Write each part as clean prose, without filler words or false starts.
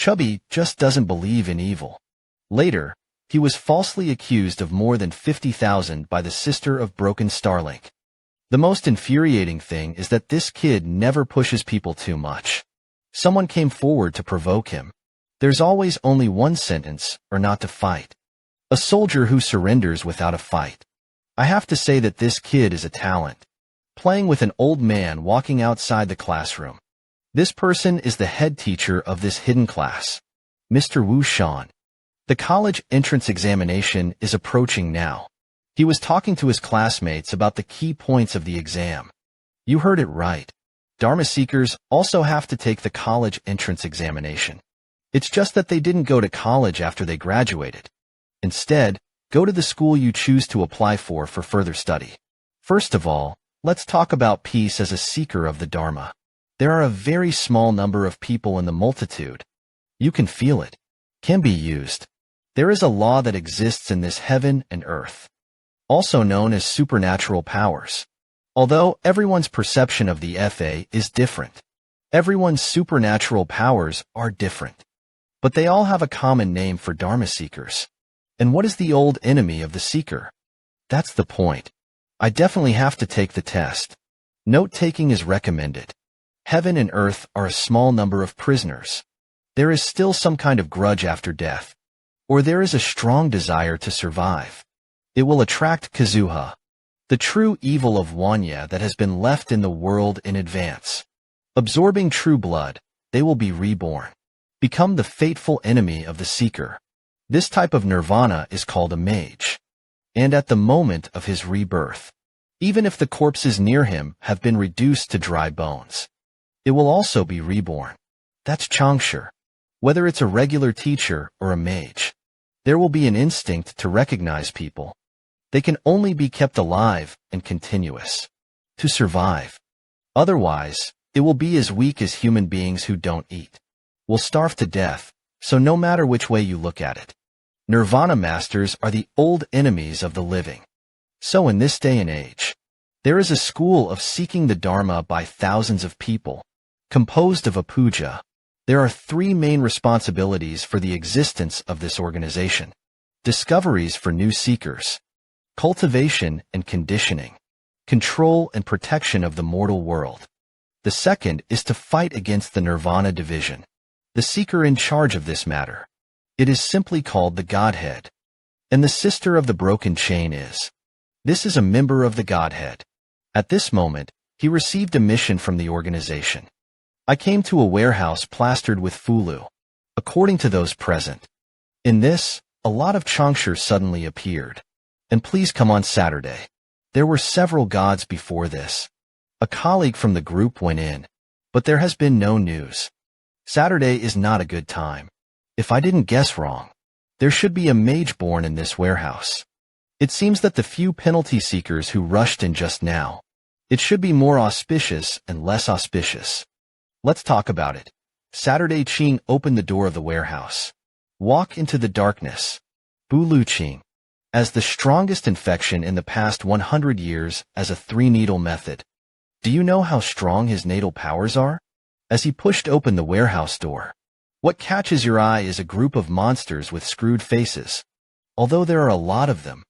Chubby just doesn't believe in evil. Later, he was falsely accused of more than 50,000 by the sister of Broken Starlink. The most infuriating thing is that this kid never pushes people too much. Someone came forward to provoke him. There's always only one sentence, or not to fight. A soldier who surrenders without a fight. I have to say that this kid is a talent. Playing with an old man walking outside the classroom. This person is the head teacher of this hidden class, Mr. Wu Shan. The college entrance examination is approaching now. He was talking to his classmates about the key points of the exam. You heard it right. Dharma seekers also have to take the college entrance examination. It's just that they didn't go to college after they graduated. Instead, go to the school you choose to apply for further study. First of all, let's talk about peace as a seeker of the Dharma. There are a very small number of people in the multitude. You can feel it. Can be used. There is a law that exists in this heaven and earth, also known as supernatural powers. Although everyone's perception of the FA is different, everyone's supernatural powers are different. But they all have a common name for Dharma seekers. And what is the old enemy of the seeker? That's the point. I definitely have to take the test. Note-taking is recommended. Heaven and earth are a small number of prisoners. There is still some kind of grudge after death. Or there is a strong desire to survive. It will attract Kazuha, the true evil of Wanya that has been left in the world in advance. Absorbing true blood, they will be reborn. Become the fateful enemy of the seeker. This type of nirvana is called a mage. And at the moment of his rebirth, even if the corpses near him have been reduced to dry bones, it will also be reborn. That's Changshi. Whether it's a regular teacher or a mage, there will be an instinct to recognize people. They can only be kept alive and continuous to survive. Otherwise, it will be as weak as human beings who don't eat. Will starve to death, so no matter which way you look at it. Nirvana masters are the old enemies of the living. So in this day and age, there is a school of seeking the Dharma by thousands of people, composed of a puja. There are three main responsibilities for the existence of this organization. Discoveries for new seekers, cultivation and conditioning, control and protection of the mortal world. The second is to fight against the Nirvana division. The seeker in charge of this matter. It is simply called the Godhead. And the sister of the broken chain is. This is a member of the Godhead. At this moment, he received a mission from the organization. I came to a warehouse plastered with fulu, according to those present. In this, a lot of Changshi suddenly appeared. And please come on Saturday. There were several gods before this. A colleague from the group went in, but there has been no news. Saturday is not a good time. If I didn't guess wrong, there should be a mage born in this warehouse. It seems that the few penalty seekers who rushed in just now, it should be more auspicious and less auspicious. Let's talk about it. Saturday Ching opened the door of the warehouse. Walk into the darkness. Bulu Ching. As the strongest infection in the past 100 years as a three-needle method. Do you know how strong his natal powers are? As he pushed open the warehouse door, what catches your eye is a group of monsters with screwed faces. Although there are a lot of them.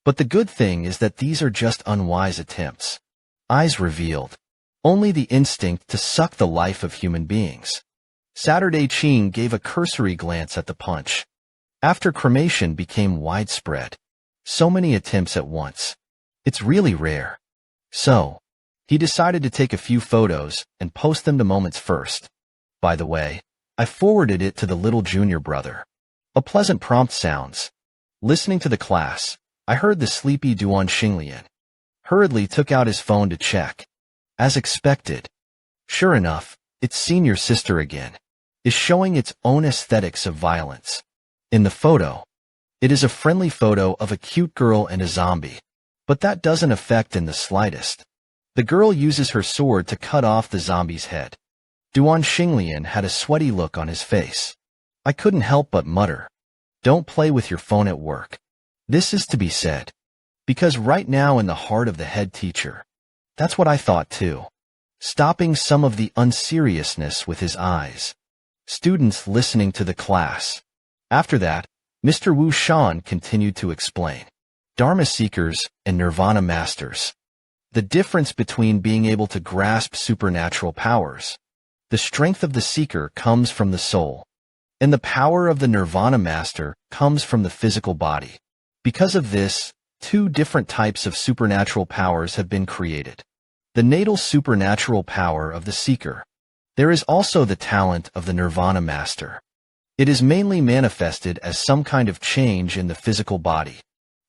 But the good thing is that these are just unwise attempts. Eyes revealed. Only the instinct to suck the life of human beings. Saturday Ching gave a cursory glance at the punch. After cremation became widespread. So many attempts at once. It's really rare. So, he decided to take a few photos and post them to Moments First. By the way, I forwarded it to the little junior brother. A pleasant prompt sounds. Listening to the class, I heard the sleepy Duan Xinglian. Hurriedly took out his phone to check. As expected. Sure enough, its senior sister again is showing its own aesthetics of violence. In the photo, it is a friendly photo of a cute girl and a zombie, but that doesn't affect in the slightest. The girl uses her sword to cut off the zombie's head. Duan Xinglian had a sweaty look on his face. I couldn't help but mutter, "Don't play with your phone at work." This is to be said, because right now in the heart of the head teacher, that's what I thought too. Stopping some of the unseriousness with his eyes. students listening to the class. After that, Mr. Wu Shan continued to explain. Dharma seekers and nirvana masters. The difference between being able to grasp supernatural powers. The strength of the seeker comes from the soul, and the power of the nirvana master comes from the physical body. Because of this, two different types of supernatural powers have been created. The natal supernatural power of the seeker. There is also the talent of the nirvana master. It is mainly manifested as some kind of change in the physical body,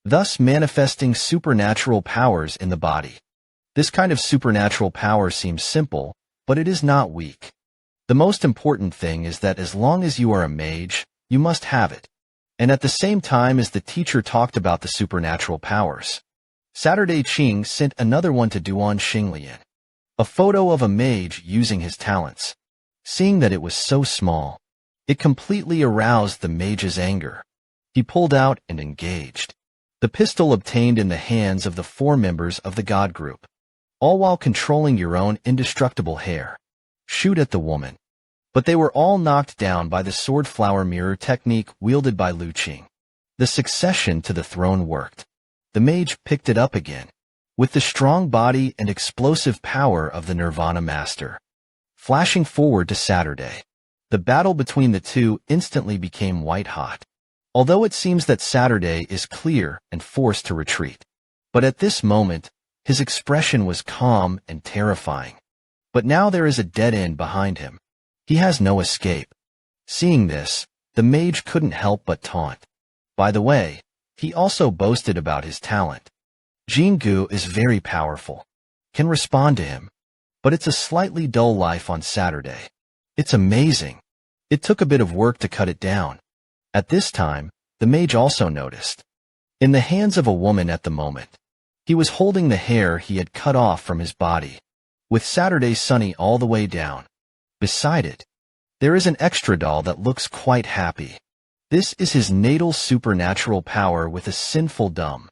thus manifesting supernatural powers in the body. This kind of supernatural power seems simple, but it is not weak. The most important thing is that as long as you are a mage, you must have it. And at the same time as the teacher talked about the supernatural powers, Saturday Qing sent another one to Duan Xinglian. A photo of a mage using his talents. Seeing that it was so small, it completely aroused the mage's anger. He pulled out and engaged. The pistol obtained in the hands of the 4 members of the God group, all while controlling your own indestructible hair. Shoot at the woman. But they were all knocked down by the sword flower mirror technique wielded by Lu Qing. The succession to the throne worked. The mage picked it up again, with the strong body and explosive power of the Nirvana Master. Flashing forward to Saturday, the battle between the two instantly became white-hot. Although it seems that Saturday is clear and forced to retreat. But at this moment, his expression was calm and terrifying. But now there is a dead end behind him. He has no escape. Seeing this, the mage couldn't help but taunt. By the way, he also boasted about his talent. Jingu is very powerful, can respond to him, but it's a slightly dull life on Saturday. It's amazing. It took a bit of work to cut it down. At this time, the mage also noticed. In the hands of a woman at the moment, he was holding the hair he had cut off from his body, with Saturday sunny all the way down. Beside it, there is an extra doll that looks quite happy. This is his natal supernatural power with a sinful dumb.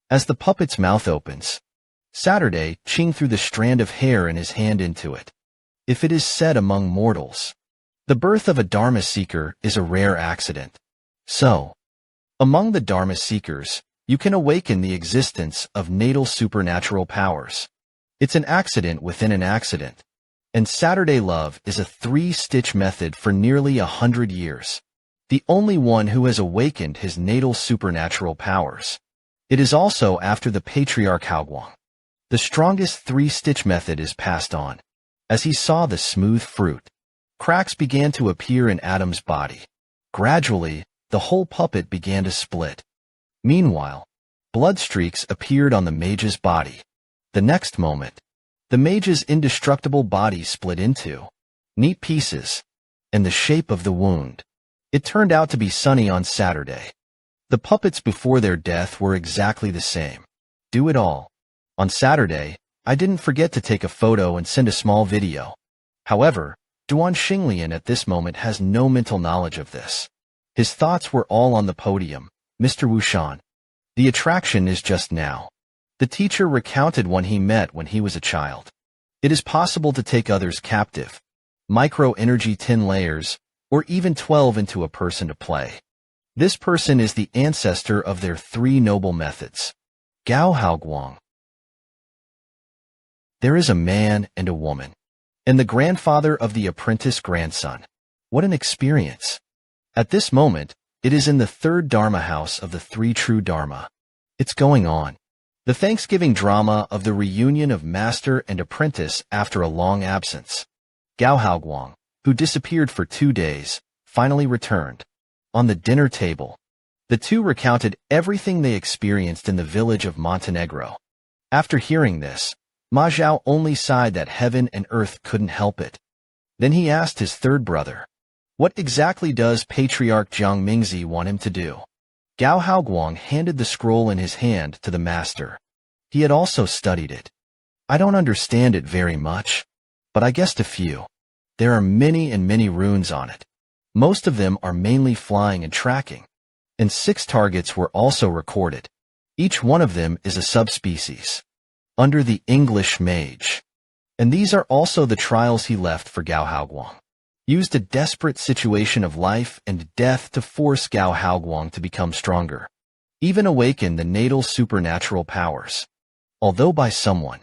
As the puppet's mouth opens, Saturday Qing threw the strand of hair in his hand into it. If it is said among mortals, the birth of a Dharma seeker is a rare accident. So, among the Dharma seekers, you can awaken the existence of natal supernatural powers. It's an accident within an accident. And Saturday Love is a 3-stitch method for nearly 100 years. The only one who has awakened his natal supernatural powers. It is also after the patriarch Haoguang. The strongest 3-stitch method is passed on. As he saw the smooth fruit, cracks began to appear in Adam's body. Gradually, the whole puppet began to split. Meanwhile, blood streaks appeared on the mage's body. The next moment, the mage's indestructible body split into neat pieces, and the shape of the wound. It turned out to be Sunny on Saturday. The puppets before their death were exactly the same. Do it all. On Saturday, I didn't forget to take a photo and send a small video. However, Duan Xinglian at this moment has no mental knowledge of this. His thoughts were all on the podium, Mr. Wushan. The attraction is just now. The teacher recounted one he met when he was a child. It is possible to take others captive, micro-energy 10 layers, or even 12 into a person to play. This person is the ancestor of their 3 noble methods. Gao Haoguang. There is a man and a woman, and the grandfather of the apprentice grandson. What an experience! At this moment, it is in the 3rd Dharma house of the 3 true Dharma. It's going on. The Thanksgiving drama of the reunion of master and apprentice after a long absence. Gao Haoguang, who disappeared for 2 days, finally returned. On the dinner table, the two recounted everything they experienced in the village of Montenegro. After hearing this, Ma Zhao only sighed that heaven and earth couldn't help it. Then he asked his 3rd brother, what exactly does Patriarch Jiang Mingzi want him to do? Gao Haoguang handed the scroll in his hand to the master. He had also studied it. I don't understand it very much, but I guessed a few. There are many and many runes on it. Most of them are mainly flying and tracking. And 6 targets were also recorded. Each one of them is a subspecies, under the English mage. And these are also the trials he left for Gao Haoguang. used a desperate situation of life and death to force Gao Haoguang to become stronger, even awaken the natal supernatural powers. Although by someone,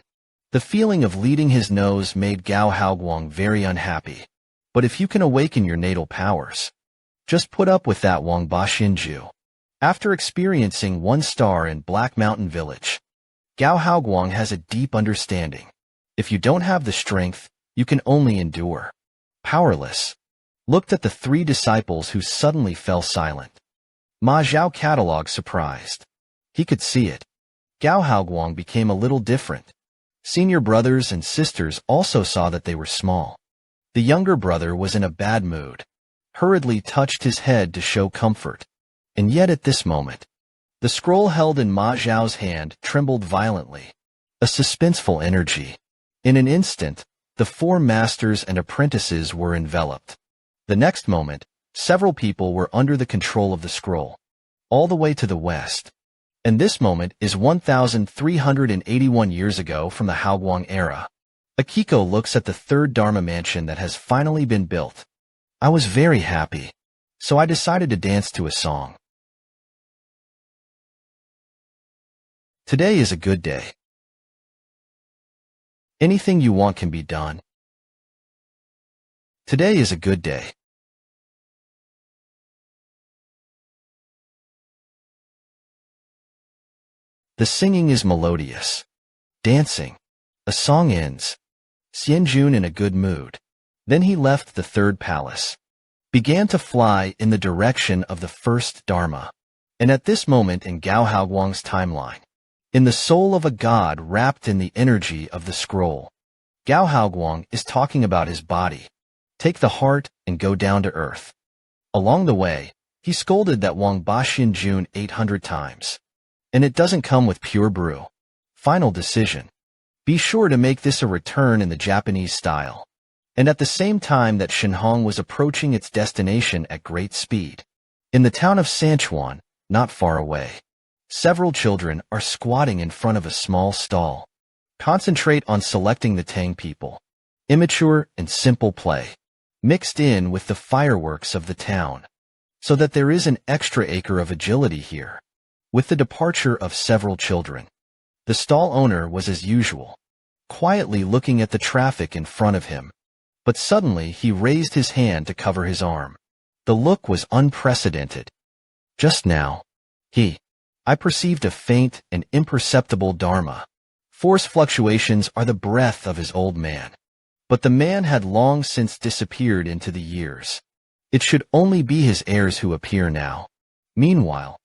the feeling of leading his nose made Gao Haoguang very unhappy. But if you can awaken your natal powers, just put up with that Wang Baxinju. After experiencing 1 star in Black Mountain Village, Gao Haoguang has a deep understanding. If you don't have the strength, you can only endure. Powerless. Looked at the 3 disciples who suddenly fell silent. Ma Zhao cataloged surprised. He could see it. Gao Haoguang became a little different. Senior brothers and sisters also saw that they were small. The younger brother was in a bad mood, hurriedly touched his head to show comfort. And yet at this moment, the scroll held in Ma Zhao's hand trembled violently. A suspenseful energy. In an instant, the 4 masters and apprentices were enveloped. The next moment, several people were under the control of the scroll, all the way to the west. And this moment is 1,381 years ago from the Haoguang era. Akiko looks at the 3rd Dharma mansion that has finally been built. I was very happy, so I decided to dance to a song. Today is a good day. Anything you want can be done. Today is a good day. The singing is melodious. Dancing. A song ends. Xianjun in a good mood. Then he left the 3rd palace. Began to fly in the direction of the 1st Dharma. And at this moment in Gao Haoguang's timeline, in the soul of a god wrapped in the energy of the scroll, Gao Haoguang is talking about his body. Take the heart and go down to earth. Along the way, he scolded that Wang Baxinjun 800 times. And it doesn't come with pure brew. Final decision. Be sure to make this a return in the Japanese style. And at the same time that Shenhong was approaching its destination at great speed, in the town of Sanchuan, not far away, several children are squatting in front of a small stall. Concentrate on selecting the Tang people. Immature and simple play, mixed in with the fireworks of the town, so that there is an extra acre of agility here. With the departure of several children, the stall owner was as usual, quietly looking at the traffic in front of him. But suddenly he raised his hand to cover his arm. The look was unprecedented. Just now, I perceived a faint and imperceptible dharma. Force fluctuations are the breath of his old man. But the man had long since disappeared into the years. It should only be his heirs who appear now. Meanwhile,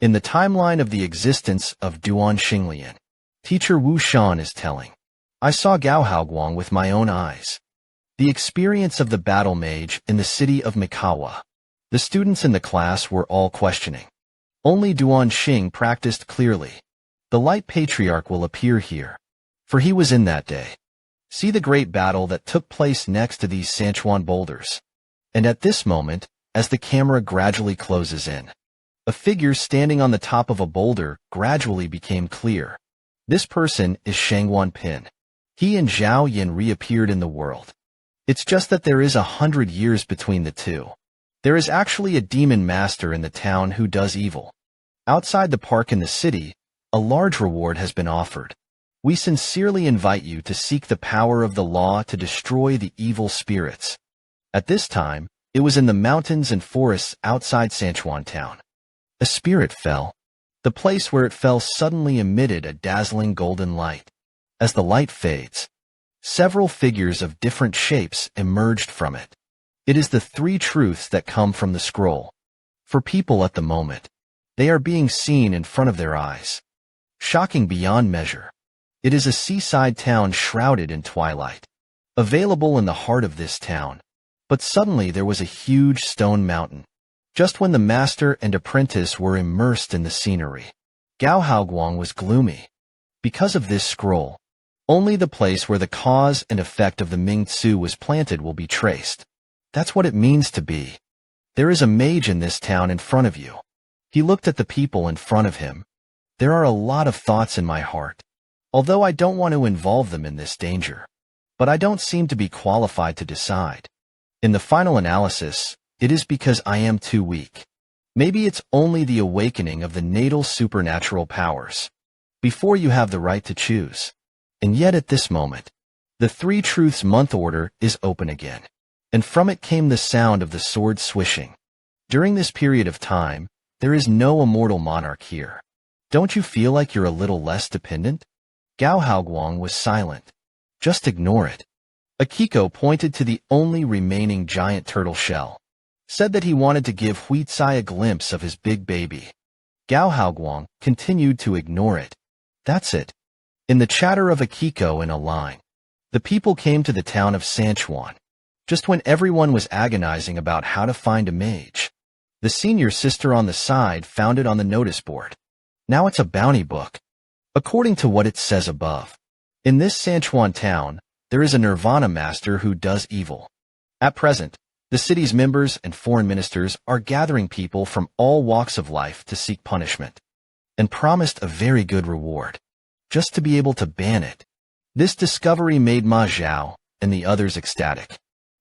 in the timeline of the existence of Duan Xinglian, teacher Wu Shan is telling, I saw Gao Haoguang with my own eyes. The experience of the battle mage in the city of Mikawa. The students in the class were all questioning. Only Duan Xing practiced clearly. The light patriarch will appear here, for he was in that day. See the great battle that took place next to these Sanchuan boulders. And at this moment, as the camera gradually closes in, a figure standing on the top of a boulder gradually became clear. This person is Shangwan Pin. He and Zhao Yin reappeared in the world. It's just that there is 100 years between the two. There is actually a demon master in the town who does evil. Outside the park in the city, a large reward has been offered. We sincerely invite you to seek the power of the law to destroy the evil spirits. At this time, it was in the mountains and forests outside Sanchuan town. A spirit fell. The place where it fell suddenly emitted a dazzling golden light. As the light fades, several figures of different shapes emerged from it. It is the 3 truths that come from the scroll. For people at the moment, they are being seen in front of their eyes. Shocking beyond measure. It is a seaside town shrouded in twilight. Available in the heart of this town. But suddenly there was a huge stone mountain. Just when the master and apprentice were immersed in the scenery, Gao Haoguang was gloomy. Because of this scroll, only the place where the cause and effect of the Ming Tzu was planted will be traced. That's what it means to be. There is a mage in this town in front of you. He looked at the people in front of him. There are a lot of thoughts in my heart, although I don't want to involve them in this danger. But I don't seem to be qualified to decide. In the final analysis, it is because I am too weak. Maybe it's only the awakening of the natal supernatural powers. Before you have the right to choose. And yet at this moment, the Three Truths month order is open again. And from it came the sound of the sword swishing. During this period of time, there is no immortal monarch here. Don't you feel like you're a little less dependent? Gao Haoguang was silent. Just ignore it. Akiko pointed to the only remaining giant turtle shell. Said that he wanted to give Huizai a glimpse of his big baby. Gao Haoguang continued to ignore it. That's it. In the chatter of Akiko in a line, the people came to the town of Sanchuan. Just when everyone was agonizing about how to find a mage, the senior sister on the side found it on the notice board. Now it's a bounty book. According to what it says above, in this Sanchuan town, there is a Nirvana master who does evil. At present, the city's members and foreign ministers are gathering people from all walks of life to seek punishment, and promised a very good reward, just to be able to ban it. This discovery made Ma Zhao and the others ecstatic.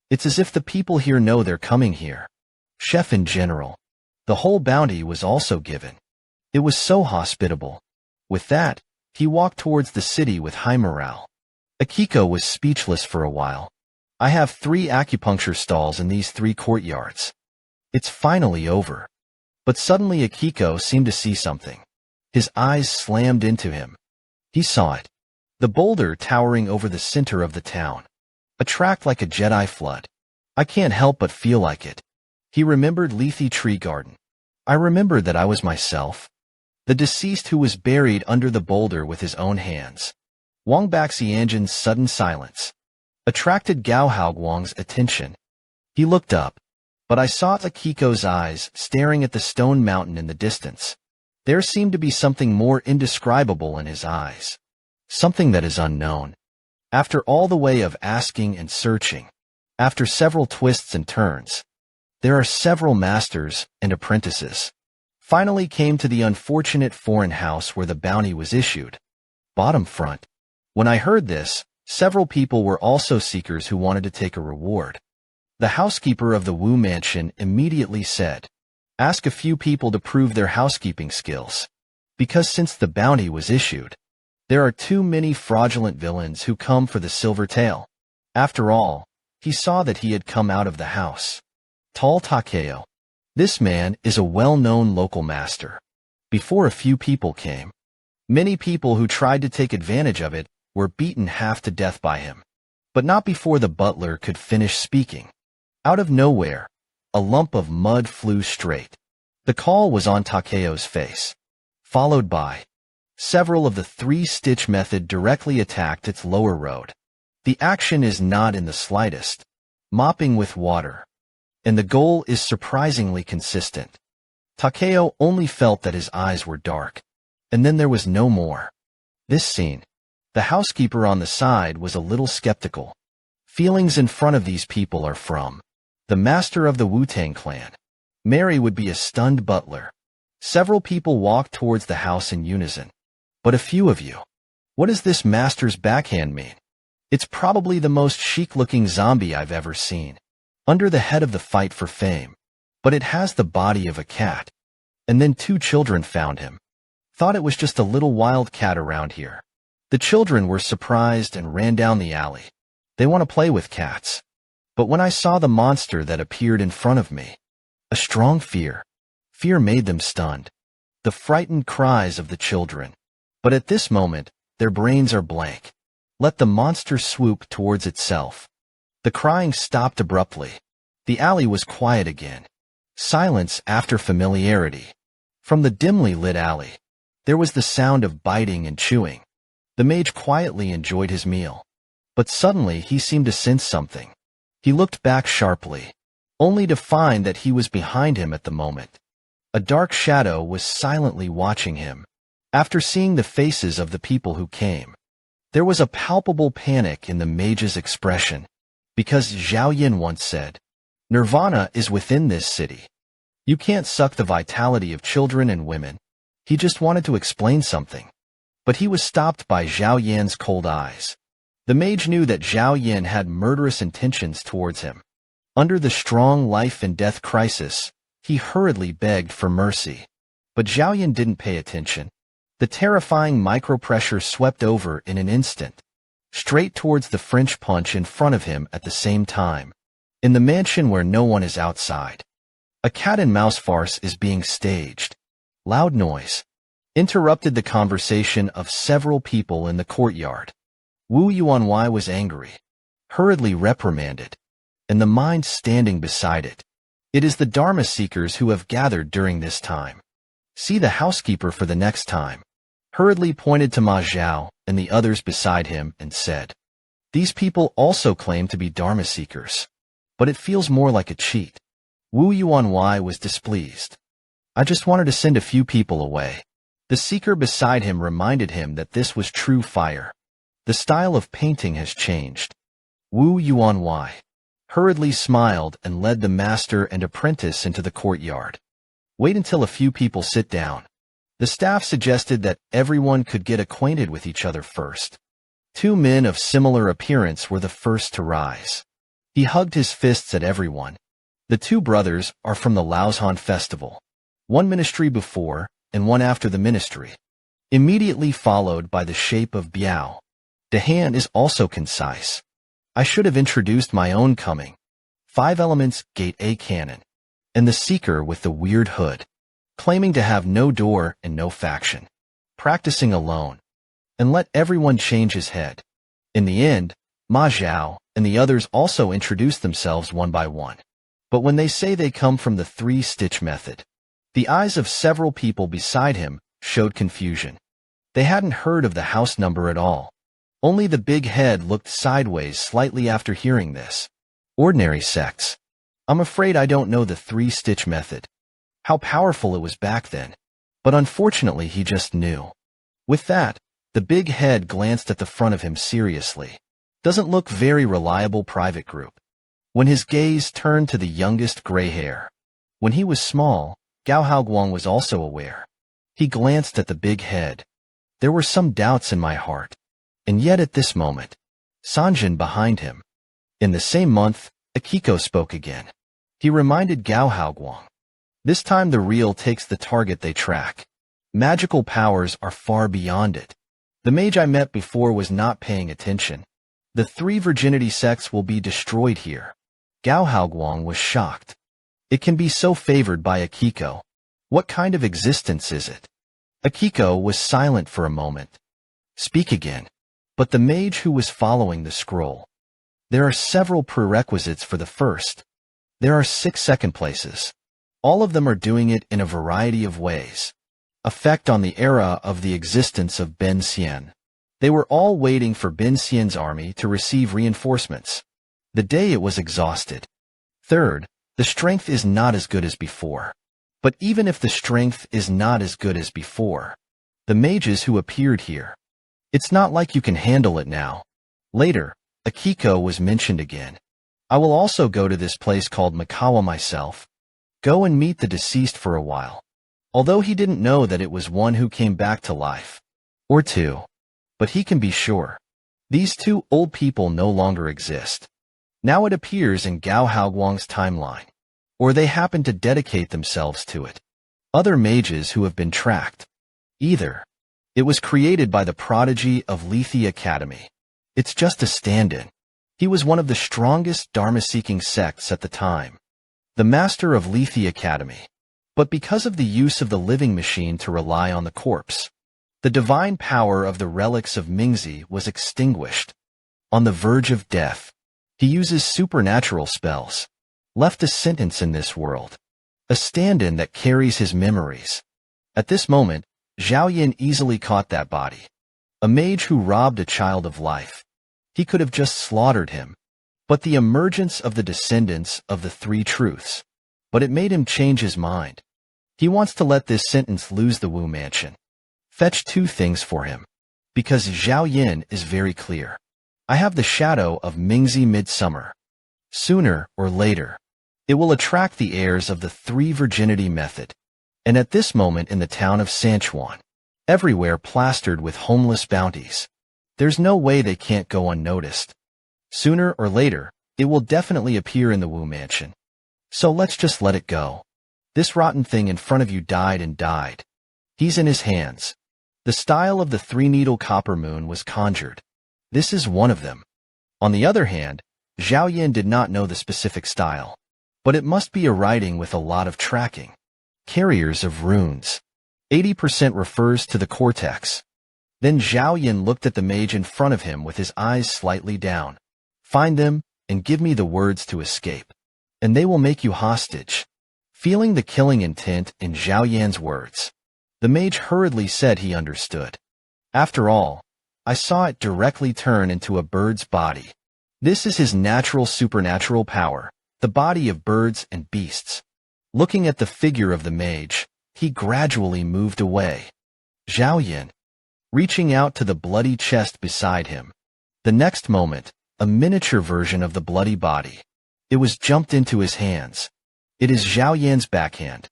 It's as if the people here know they're coming here. Chef in general. The whole bounty was also given. It was so hospitable. With that, he walked towards the city with high morale. Akiko was speechless for a while. I have 3 acupuncture stalls in these 3 courtyards. It's finally over. But suddenly Akiko seemed to see something. His eyes slammed into him. He saw it. The boulder towering over the center of the town. A track like a Jedi flood. I can't help but feel like it. He remembered Lethe Tree Garden. I remembered that I was myself. The deceased who was buried under the boulder with his own hands. Wang Baxianjin's sudden silence attracted Gao Haoguang's attention. He looked up, but I saw Akiko's eyes staring at the stone mountain in the distance. There seemed to be something more indescribable in his eyes. Something that is unknown. After all the way of asking and searching, after several twists and turns, there are several masters and apprentices. Finally came to the unfortunate foreign house where the bounty was issued. Bottom front. When I heard this, several people were also seekers who wanted to take a reward. The housekeeper of the Wu mansion immediately said, "Ask a few people to prove their housekeeping skills. Because since the bounty was issued, there are too many fraudulent villains who come for the silver tail." After all, he saw that he had come out of the house. Tall Takeo. This man is a well-known local master. Before a few people came, many people who tried to take advantage of it were beaten half to death by him. But not before the butler could finish speaking. Out of nowhere, a lump of mud flew straight. The call was on Takeo's face, followed by several of the 3-stitch method directly attacked its lower road. The action is not in the slightest, mopping with water, and the goal is surprisingly consistent. Takeo only felt that his eyes were dark, and then there was no more. This scene, the housekeeper on the side was a little skeptical. Feelings in front of these people are from the master of the Wu-Tang clan. Mary would be a stunned butler. Several people walked towards the house in unison. But a few of you. What does this master's backhand mean? It's probably the most chic-looking zombie I've ever seen. Under the head of the fight for fame. But it has the body of a cat. And then 2 children found him. Thought it was just a little wild cat around here. The children were surprised and ran down the alley. They want to play with cats. But when I saw the monster that appeared in front of me, a strong fear made them stunned. The frightened cries of the children. But at this moment, their brains are blank. Let the monster swoop towards itself. The crying stopped abruptly. The alley was quiet again. Silence after familiarity. From the dimly lit alley, there was the sound of biting and chewing. The mage quietly enjoyed his meal. But suddenly he seemed to sense something. He looked back sharply, only to find that he was behind him at the moment. A dark shadow was silently watching him. After seeing the faces of the people who came, there was a palpable panic in the mage's expression. Because Zhao Yin once said, "Nirvana is within this city. You can't suck the vitality of children and women." He just wanted to explain something. But he was stopped by Zhao Yan's cold eyes. The mage knew that Zhao Yin had murderous intentions towards him. Under the strong life and death crisis, he hurriedly begged for mercy. But Zhao Yan didn't pay attention. The terrifying micropressure swept over in an instant, straight towards the French punch in front of him at the same time. In the mansion where no one is outside, a cat-and-mouse farce is being staged. Loud noise interrupted the conversation of several people in the courtyard. Wu Yuanwei was angry, hurriedly reprimanded, and the mind standing beside it. It is the Dharma seekers who have gathered during this time. See the housekeeper for the next time. Hurriedly pointed to Ma Zhao and the others beside him and said, these people also claim to be Dharma seekers, but it feels more like a cheat. Wu Yuanwei was displeased. I just wanted to send a few people away. The seeker beside him reminded him that this was true fire. The style of painting has changed. Wu Yuanwei hurriedly smiled and led the master and apprentice into the courtyard. Wait until a few people sit down. The staff suggested that everyone could get acquainted with each other first. Two men of similar appearance were the first to rise. He hugged his fists at everyone. The two brothers are from the Laozhan festival. One ministry before and one after the ministry. Immediately followed by the shape of Biao. The hand is also concise. I should have introduced my own coming. 5 elements, gate A cannon. And the seeker with the weird hood, claiming to have no door and no faction, practicing alone, and let everyone change his head. In the end, Ma Zhao and the others also introduced themselves one by one. But when they say they come from the 3-stitch method, the eyes of several people beside him showed confusion. They hadn't heard of the house number at all. Only the big head looked sideways slightly after hearing this. Ordinary sects. I'm afraid I don't know the 3-stitch method. How powerful it was back then. But unfortunately he just knew. With that, the big head glanced at the front of him seriously. Doesn't look very reliable private group. When his gaze turned to the youngest gray hair. When he was small, Gao Haoguang was also aware. He glanced at the big head. There were some doubts in my heart. And yet at this moment, Sanjin behind him. In the same month, Akiko spoke again. He reminded Gao Haoguang. This time the real takes the target they track. Magical powers are far beyond it. The mage I met before was not paying attention. The 3 virginity sects will be destroyed here. Gao Haoguang was shocked. It can be so favored by Akiko. What kind of existence is it? Akiko was silent for a moment. Speak again. But the mage who was following the scroll. There are several prerequisites for the first. There are 6 second places. All of them are doing it in a variety of ways. Effect on the era of the existence of Ben Xian. They were all waiting for Ben Xian's army to receive reinforcements. The day it was exhausted. Third, the strength is not as good as before. But even if the strength is not as good as before, the mages who appeared here, it's not like you can handle it now. Later, Akiko was mentioned again. I will also go to this place called Makawa myself. Go and meet the deceased for a while. Although he didn't know that it was one who came back to life. Or 2. But he can be sure. These 2 old people no longer exist. Now it appears in Gao Haoguang's timeline. Or they happen to dedicate themselves to it. Other mages who have been tracked. Either. It was created by the prodigy of Lethe Academy. It's just a stand-in. He was one of the strongest Dharma-seeking sects at the time. The master of Lethe Academy. But because of the use of the living machine to rely on the corpse, the divine power of the relics of Mingzi was extinguished. On the verge of death, he uses supernatural spells. Left a sentence in this world. A stand-in that carries his memories. At this moment, Zhao Yin easily caught that body. A mage who robbed a child of life. He could have just slaughtered him. But the emergence of the descendants of the 3 truths. But it made him change his mind. He wants to let this sentence lose the Wu mansion. Fetch 2 things for him. Because Zhao Yin is very clear. I have the shadow of Mingzi Midsummer. Sooner or later, it will attract the heirs of the 3 virginity method. And at this moment in the town of Sanchuan, everywhere plastered with homeless bounties. There's no way they can't go unnoticed. Sooner or later, It will definitely appear in the Wu Mansion. So let's just let it go. This rotten thing in front of you died and died. He's in his hands. The style of the three-needle copper moon was conjured. This is one of them. On the other hand, Zhao Yin did not know the specific style, but it must be a writing with a lot of tracking. Carriers of runes. 80% refers to the cortex. Then Zhao Yin looked at the mage in front of him with his eyes slightly down. Find them, and give me the words to escape, and they will make you hostage. Feeling the killing intent in Zhao Yan's words, the mage hurriedly said he understood. After all, I saw it directly turn into a bird's body. This is his natural supernatural power, the body of birds and beasts. Looking at the figure of the mage, he gradually moved away. Zhao Yin, reaching out to the bloody chest beside him. The next moment, a miniature version of the bloody body. It was jumped into his hands. It is Zhao Yan's backhand.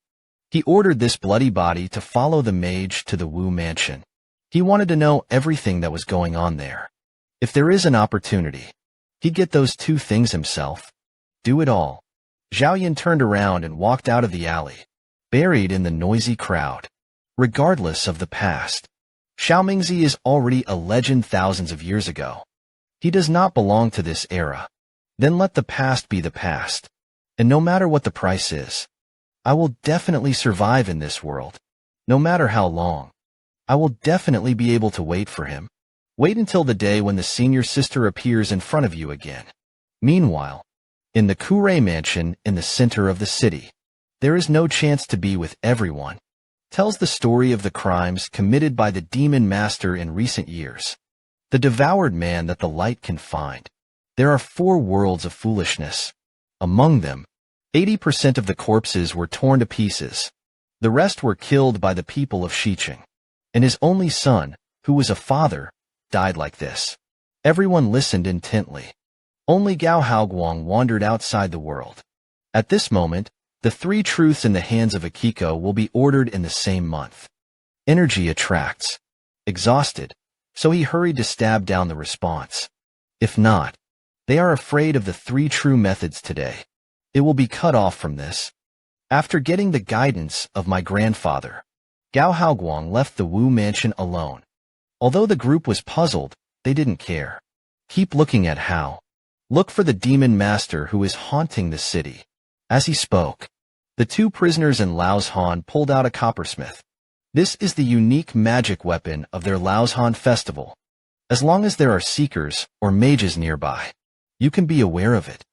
He ordered this bloody body to follow the mage to the Wu Mansion. He wanted to know everything that was going on there. If there is an opportunity, he'd get those two things himself. Do it all. Zhao Yin turned around and walked out of the alley, buried in the noisy crowd. Regardless of the past, Xiao Mingzi is already a legend thousands of years ago. He does not belong to this era. Then let the past be the past. And no matter what the price is, I will definitely survive in this world. No matter how long, I will definitely be able to wait for him. Wait until the day when the senior sister appears in front of you again. Meanwhile, in the Kure mansion in the center of the city, there is no chance to be with everyone. Tells the story of the crimes committed by the demon master in recent years. The devoured man that the light can find. There are 4 worlds of foolishness. Among them, 80% of the corpses were torn to pieces. The rest were killed by the people of Shiqing. And his only son, who was a father, died like this. Everyone listened intently. Only Gao Haoguang wandered outside the world. At this moment, the 3 truths in the hands of Akiko will be ordered in the same month. Energy attracts. Exhausted, so he hurried to stab down the response. If not, they are afraid of the 3 true methods today. It will be cut off from this. After getting the guidance of my grandfather, Gao Haoguang left the Wu Mansion alone. Although the group was puzzled, they didn't care. Keep looking at Hao. Look for the demon master who is haunting the city. As he spoke, the 2 prisoners in Laoshan pulled out a coppersmith. This is the unique magic weapon of their Laoshan festival. As long as there are seekers or mages nearby, you can be aware of it.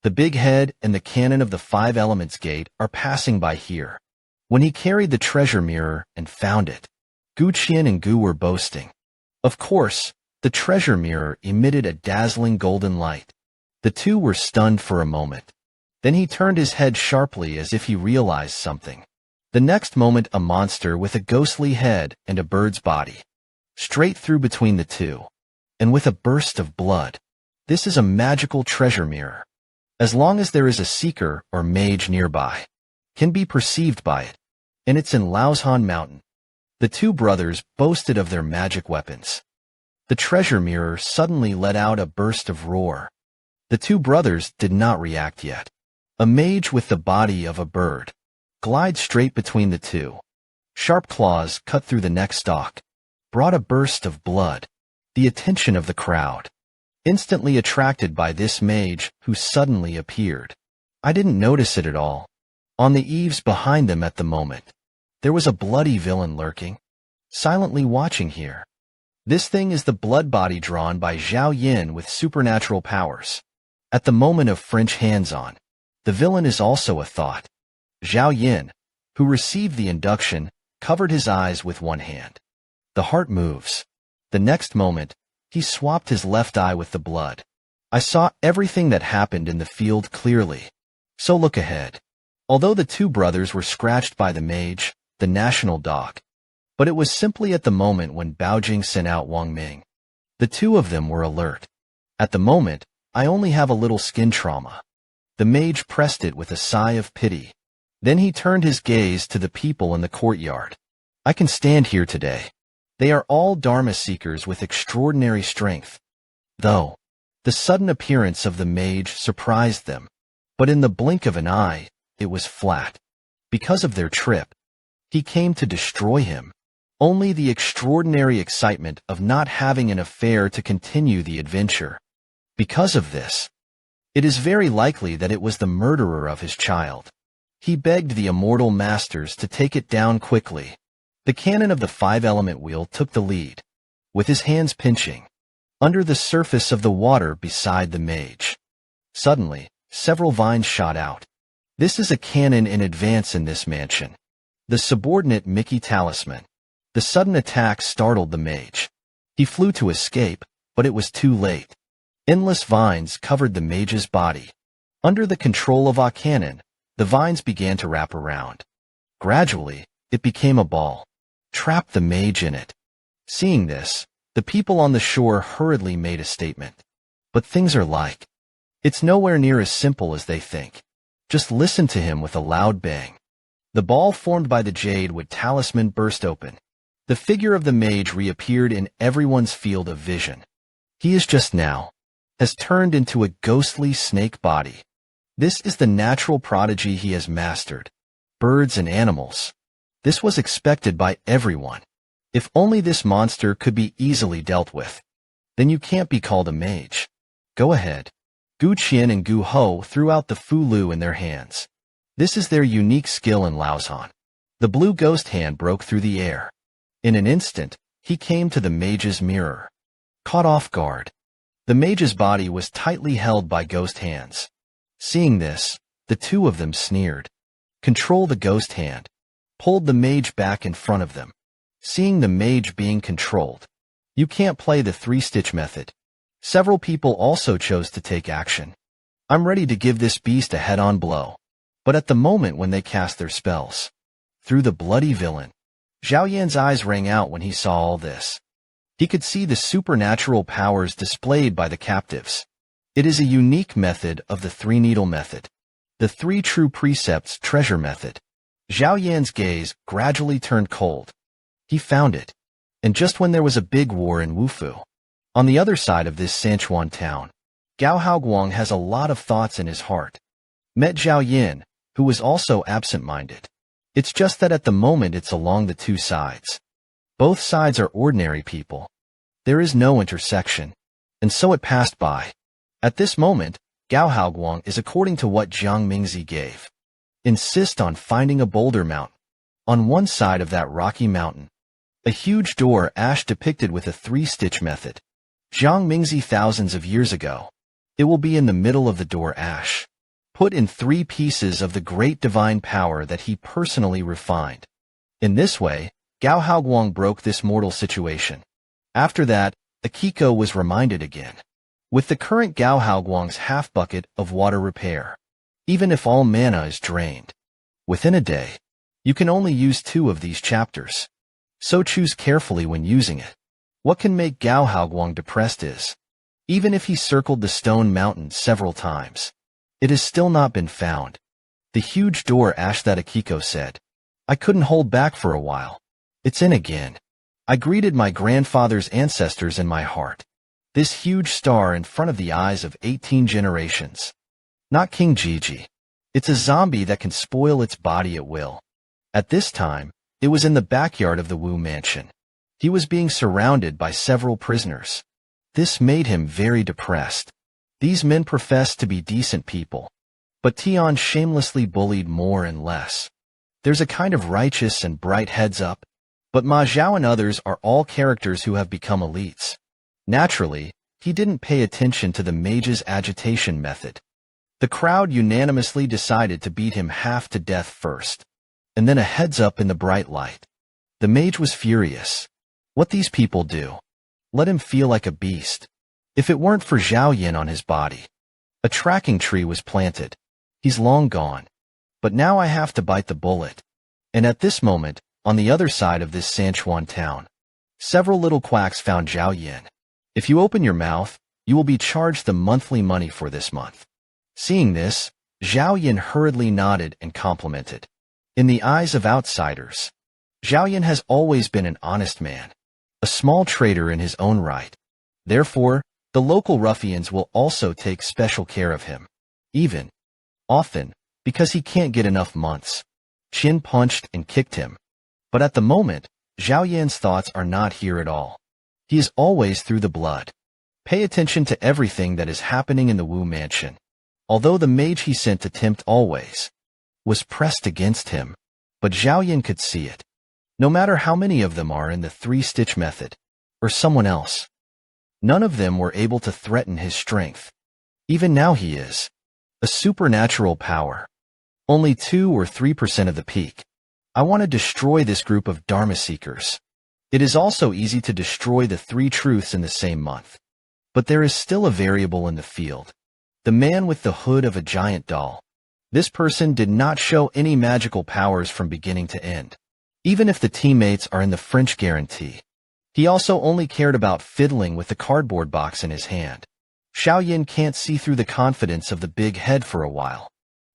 The big head and the cannon of the 5 elements gate are passing by here. When he carried the treasure mirror and found it, Gu Qian and Gu were boasting. Of course, the treasure mirror emitted a dazzling golden light. The 2 were stunned for a moment. Then he turned his head sharply as if he realized something. The next moment a monster with a ghostly head and a bird's body. Straight through between the 2. And with a burst of blood. This is a magical treasure mirror. As long as there is a seeker or mage nearby, can be perceived by it. And it's in Laoshan Mountain. The 2 brothers boasted of their magic weapons. The treasure mirror suddenly let out a burst of roar. The 2 brothers did not react yet. A mage with the body of a bird glides straight between the 2. Sharp claws cut through the neck stalk, brought a burst of blood. The attention of the crowd, instantly attracted by this mage who suddenly appeared. I didn't notice it at all. On the eaves behind them at the moment, there was a bloody villain lurking, silently watching here. This thing is the blood body drawn by Zhao Yin with supernatural powers. At the moment of French hands-on, the villain is also a thought. Zhao Yin, who received the induction, covered his eyes with one hand. The heart moves. The next moment, he swapped his left eye with the blood. I saw everything that happened in the field clearly. So look ahead. Although the 2 brothers were scratched by the mage, the national dog, but it was simply at the moment when Baojing sent out Wang Ming. The 2 of them were alert. At the moment, I only have a little skin trauma. The mage pressed it with a sigh of pity. Then he turned his gaze to the people in the courtyard. I can stand here today. They are all Dharma seekers with extraordinary strength. Though, The sudden appearance of the mage surprised them, but in the blink of an eye, it was flat. Because of their trip, he came to destroy him. Only the extraordinary excitement of not having an affair to continue the adventure. Because of this, it is very likely that it was the murderer of his child. He begged the immortal masters to take it down quickly. The canon of the five-element wheel took the lead, with his hands pinching, under the surface of the water beside the mage. Suddenly, several vines shot out. This is a canon in advance in this mansion. The subordinate Mickey talisman. The sudden attack startled the mage. He flew to escape, but it was too late. Endless vines covered the mage's body. Under the control of Canon, the vines began to wrap around. Gradually, it became a ball. Trapped the mage in it. Seeing this, the people on the shore hurriedly made a statement. But things are like. It's nowhere near as simple as they think. Just listen to him with a loud bang. The ball formed by the jadewood talisman burst open. The figure of the mage reappeared in everyone's field of vision. He is just now, has turned into a ghostly snake body. This is the natural prodigy he has mastered. Birds and animals. This was expected by everyone. If only this monster could be easily dealt with. Then you can't be called a mage. Go ahead. Gu Qian and Gu Ho threw out the Fu Lu in their hands. This is their unique skill in Laozhan. The blue ghost hand broke through the air. In an instant, he came to the mage's mirror. Caught off guard. The mage's body was tightly held by ghost hands. Seeing this, the two of them sneered. Control the ghost hand. Pulled the mage back in front of them. Seeing the mage being controlled. You can't play the three-stitch method. Several people also chose to take action. I'm ready to give this beast a head-on blow. But at the moment when they cast their spells. Through the bloody villain. Zhao Yan's eyes rang out when he saw all this. He could see the supernatural powers displayed by the captives. It is a unique method of the three-needle method. The three true precepts treasure method. Zhao Yan's gaze gradually turned cold. He found it. And just when there was a big war in Wufu. On the other side of this Sanchuan town, Gao Haoguang has a lot of thoughts in his heart. Met Zhao Yan, who was also absent-minded. It's just that at the moment it's along the two sides. Both sides are ordinary people. There is no intersection. And so it passed by. At this moment, Gao Haoguang is according to what Jiang Mingzi gave. Insist on finding a boulder mountain. On one side of that rocky mountain, a huge door ash depicted with a three-stitch method. Jiang Mingzi thousands of years ago. It will be in the middle of the door ash. Put in 3 pieces of the great divine power that he personally refined. In this way, Gao Haoguang broke this mortal situation. After that, Akiko was reminded again. With the current Gao Haoguang's half bucket of water repair, even if all mana is drained, within a day, you can only use 2 of these chapters. So choose carefully when using it. What can make Gao Haoguang depressed is, even if he circled the stone mountain several times, it has still not been found. The huge door ash that Akiko said. I couldn't hold back for a while. It's in again. I greeted my grandfather's ancestors in my heart. This huge star in front of the eyes of 18 generations. Not King Gigi. It's a zombie that can spoil its body at will. At this time, it was in the backyard of the Wu mansion. He was being surrounded by several prisoners. This made him very depressed. These men professed to be decent people. But Tian shamelessly bullied more and less. There's a kind of righteous and bright heads up. But Ma Zhao and others are all characters who have become elites. Naturally, he didn't pay attention to the mage's agitation method. The crowd unanimously decided to beat him half to death first. And then a heads up in the bright light. The mage was furious. What these people do? Let him feel like a beast. If it weren't for Zhao Yan on his body. A tracking tree was planted. He's long gone. But now I have to bite the bullet. And at this moment, on the other side of this Sanchuan town, several little quacks found Zhao Yan. If you open your mouth, you will be charged the monthly money for this month. Seeing this, Zhao Yan hurriedly nodded and complimented. In the eyes of outsiders, Zhao Yan has always been an honest man, a small trader in his own right. Therefore, The local ruffians will also take special care of him. Even, often, because he can't get enough months. Qin punched and kicked him. But at the moment, Zhao Yan's thoughts are not here at all. He is always through the blood. Pay attention to everything that is happening in the Wu mansion. Although the mage he sent to tempt always was pressed against him, but Zhao Yan could see it. No matter how many of them are in the three-stitch method, or someone else, none of them were able to threaten his strength. Even now he is a supernatural power. Only 2 or 3% of the peak. I want to destroy this group of Dharma seekers. It is also easy to destroy the 3 truths in the same month. But there is still a variable in the field. The man with the hood of a giant doll. This person did not show any magical powers from beginning to end. Even if the teammates are in the French guarantee. He also only cared about fiddling with the cardboard box in his hand. Zhao Yan can't see through the confidence of the big head for a while.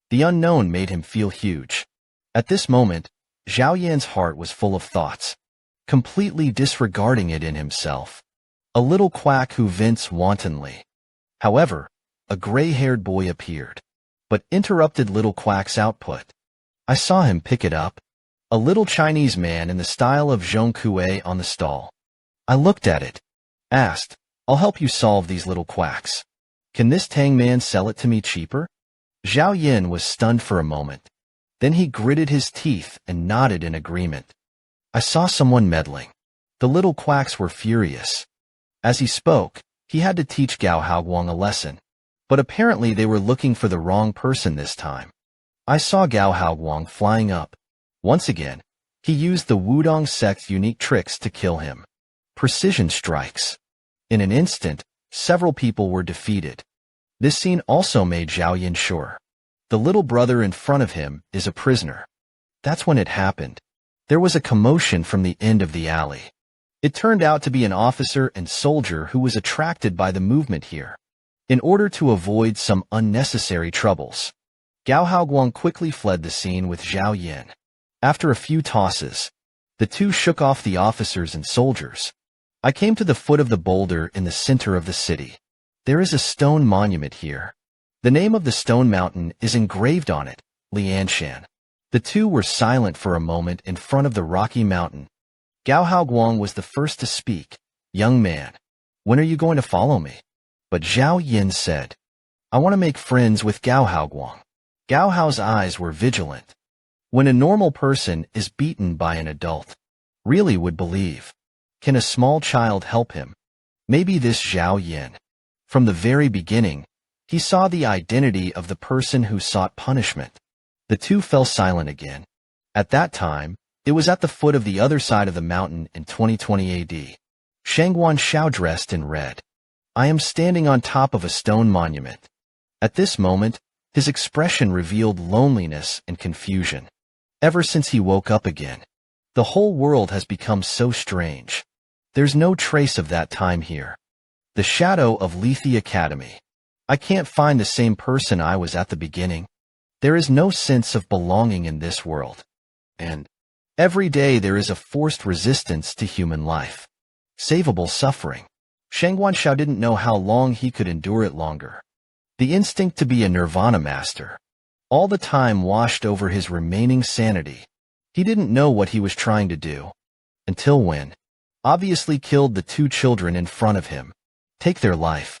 The unknown made him feel huge. At this moment, Zhao Yan's heart was full of thoughts, completely disregarding it in himself. A little quack who vents wantonly. However, a gray-haired boy appeared, but interrupted little quack's output. I saw him pick it up. A little Chinese man in the style of Zhong Kue on the stall. I looked at it, asked, I'll help you solve these little quacks. Can this Tang man sell it to me cheaper? Zhao Yan was stunned for a moment. Then he gritted his teeth and nodded in agreement. I saw someone meddling. The little quacks were furious. As he spoke, he had to teach Gao Haoguang a lesson. But apparently they were looking for the wrong person this time. I saw Gao Haoguang flying up. Once again, he used the Wudong sect's unique tricks to kill him. Precision strikes. In an instant, several people were defeated. This scene also made Zhao Yan sure. The little brother in front of him is a prisoner. That's when it happened. There was a commotion from the end of the alley. It turned out to be an officer and soldier who was attracted by the movement here. In order to avoid some unnecessary troubles, Gao Haoguang quickly fled the scene with Zhao Yan. After a few tosses, the two shook off the officers and soldiers. I came to the foot of the boulder in the center of the city. There is a stone monument here. The name of the stone mountain is engraved on it, Lianshan. The two were silent for a moment in front of the rocky mountain. Gao Haoguang was the first to speak. Young man, when are you going to follow me? But Zhao Yan said, I want to make friends with Gao Haoguang. Gao Hao's eyes were vigilant. When a normal person is beaten by an adult, really would believe. Can a small child help him? Maybe this Zhao Yan. From the very beginning, he saw the identity of the person who sought punishment. The two fell silent again. At that time, it was at the foot of the other side of the mountain in 2020 AD. Shangguan Shao dressed in red. I am standing on top of a stone monument. At this moment, his expression revealed loneliness and confusion. Ever since he woke up again, the whole world has become so strange. There's no trace of that time here. The shadow of Lethe Academy. I can't find the same person I was at the beginning. There is no sense of belonging in this world. And every day there is a forced resistance to human life. Savable suffering. Shangguan Shao didn't know how long he could endure it longer. The instinct to be a nirvana master. All the time washed over his remaining sanity. He didn't know what he was trying to do. Until when, obviously killed the two children in front of him. Take their life.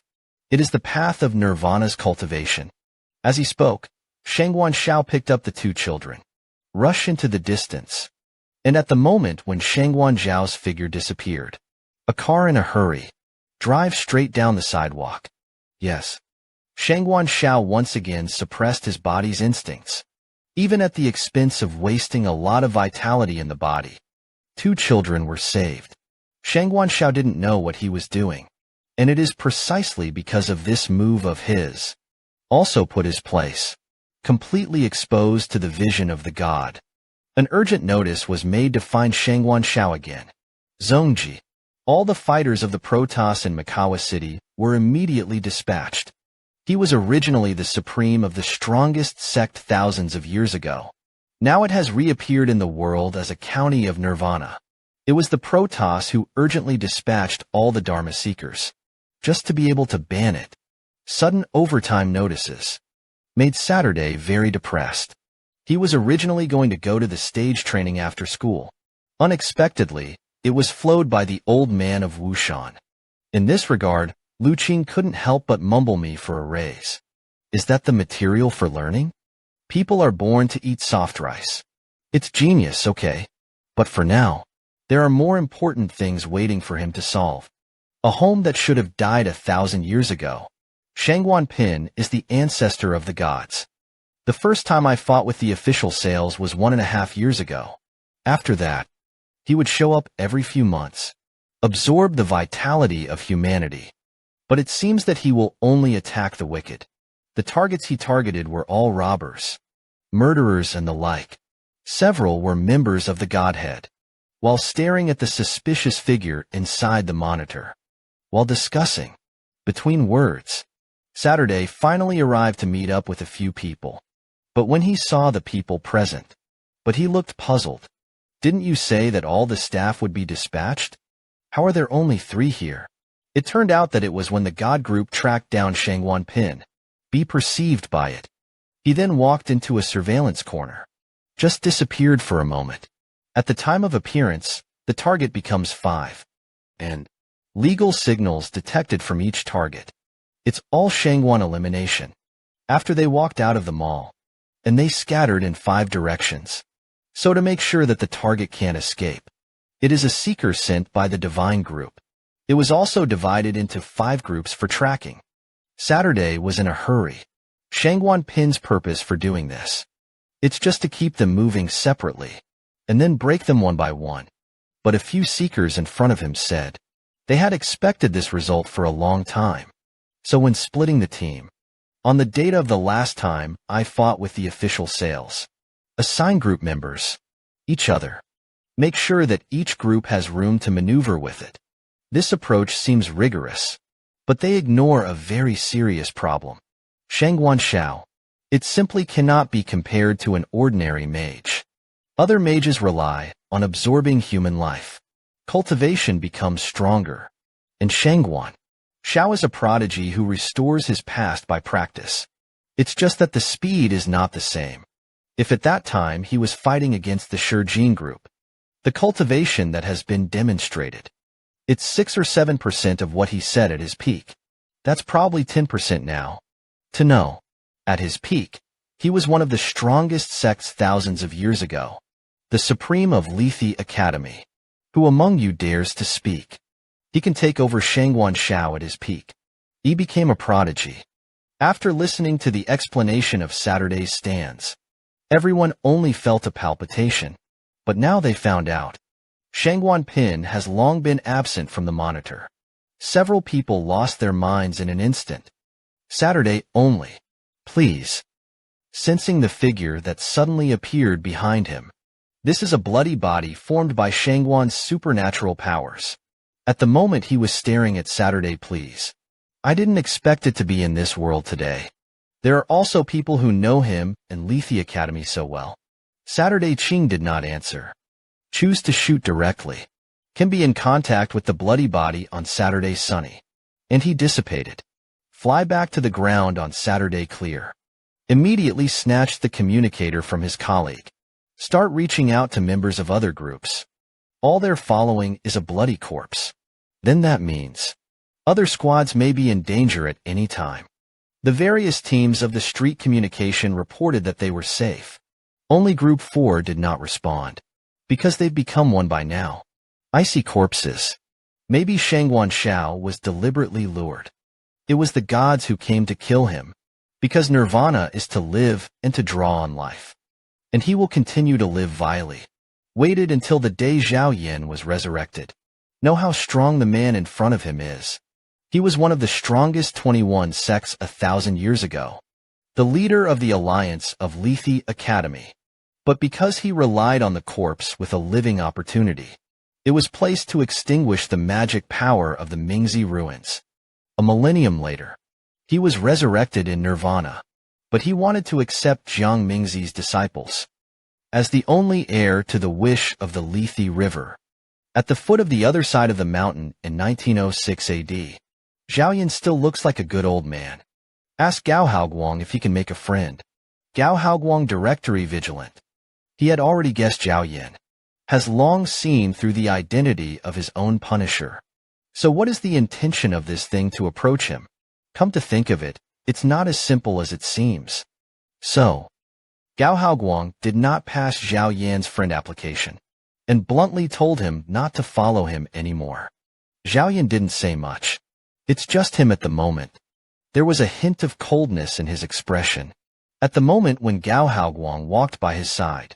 It is the path of nirvana's cultivation. As he spoke, Shangguan Shao picked up the two children. Rush into the distance. And at the moment when Shangguan Zhao's figure disappeared, a car in a hurry. Drive straight down the sidewalk. Yes. Shangguan Shao once again suppressed his body's instincts, even at the expense of wasting a lot of vitality in the body. Two children were saved. Shangguan Shao didn't know what he was doing, and it is precisely because of this move of his, also put his place, completely exposed to the vision of the god. An urgent notice was made to find Shangguan Shao again. Zongji. All the fighters of the Protoss in Makawa City were immediately dispatched. He was originally the supreme of the strongest sect thousands of years ago. Now it has reappeared in the world as a county of nirvana. It was the Protoss who urgently dispatched all the Dharma seekers. just to be able to ban it. Sudden overtime notices made Saturday very depressed. He was originally going to go to the stage training after school. Unexpectedly, it was flowed by the old man of Wushan. In this regard, Lu Qing couldn't help but mumble me for a raise. Is that the material for learning? People are born to eat soft rice. It's genius, okay. But for now, there are more important things waiting for him to solve. A home that should have died 1,000 years ago. Shangguan Pin is the ancestor of the gods. The first time I fought with the official sales was 1.5 years ago. After that, he would show up every few months, absorb the vitality of humanity. But it seems that he will only attack the wicked. The targets he targeted were all robbers, murderers, and the like. Several were members of the Godhead. While staring at the suspicious figure inside the monitor, while discussing, between words, Saturday finally arrived to meet up with a few people. But when he saw the people present, he looked puzzled. Didn't you say that all the staff would be dispatched? How are there only 3 here? It turned out that it was when the God group tracked down Shangguan Pin. Be perceived by it. He then walked into a surveillance corner. Just disappeared for a moment. At the time of appearance, the target becomes 5. And legal signals detected from each target. It's all Shangguan elimination. After they walked out of the mall, and they scattered in 5 directions. So to make sure that the target can't escape, it is a seeker sent by the divine group. It was also divided into 5 groups for tracking. Saturday was in a hurry. Shangguan Pin's purpose for doing this. It's just to keep them moving separately, and then break them one by one. But a few seekers in front of him said they had expected this result for a long time. So when splitting the team, on the date of the last time I fought with the official sales, assign group members, each other. Make sure that each group has room to maneuver with it. This approach seems rigorous, but they ignore a very serious problem. Shangguan Shao. It simply cannot be compared to an ordinary mage. Other mages rely on absorbing human life. Cultivation becomes stronger. And Shangguan Shao is a prodigy who restores his past by practice. It's just that the speed is not the same. If at that time he was fighting against the Shijin group, the cultivation that has been demonstrated, it's 6 or 7% of what he said at his peak. That's probably 10% now. To know, at his peak, he was one of the strongest sects thousands of years ago. The Supreme of Lethe Academy. Who among you dares to speak? He can take over Shangguan Shao at his peak. He became a prodigy. After listening to the explanation of Saturday's stands, everyone only felt a palpitation. But now they found out. Shangguan Pin has long been absent from the monitor. Several people lost their minds in an instant. Saturday only. Please. Sensing the figure that suddenly appeared behind him. This is a bloody body formed by Shangguan's supernatural powers. At the moment he was staring at Saturday. Please. I didn't expect it to be in this world today. There are also people who know him and Lethe Academy so well. Saturday Qing did not answer. Choose to shoot directly. Can be in contact with the bloody body on Saturday sunny. And he dissipated. Fly back to the ground on Saturday clear. Immediately snatched the communicator from his colleague. Start reaching out to members of other groups. All they're following is a bloody corpse. Then that means other squads may be in danger at any time. The various teams of the street communication reported that they were safe. Only Group 4 did not respond. Because they've become one by now. I see corpses. Maybe Shangguan Shao was deliberately lured. It was the gods who came to kill him. Because nirvana is to live and to draw on life. And he will continue to live vilely. Waited until the day Zhao Yin was resurrected. Know how strong the man in front of him is. He was one of the strongest 21 sects 1,000 years ago. The leader of the Alliance of Lethe Academy. But because he relied on the corpse with a living opportunity, it was placed to extinguish the magic power of the Mingzi ruins. A millennium later, he was resurrected in nirvana. But he wanted to accept Jiang Mingzi's disciples as the only heir to the wish of the Lethe River. At the foot of the other side of the mountain in 1906 AD, Zhao Yan still looks like a good old man. Ask Gao Haoguang if he can make a friend. Gao Haoguang directory vigilant. He had already guessed Zhao Yan has long seen through the identity of his own punisher. So what is the intention of this thing to approach him? Come to think of it, it's not as simple as it seems. So, Gao Haoguang did not pass Zhao Yan's friend application, and bluntly told him not to follow him anymore. Zhao Yan didn't say much. It's just him at the moment. There was a hint of coldness in his expression. At the moment when Gao Haoguang walked by his side,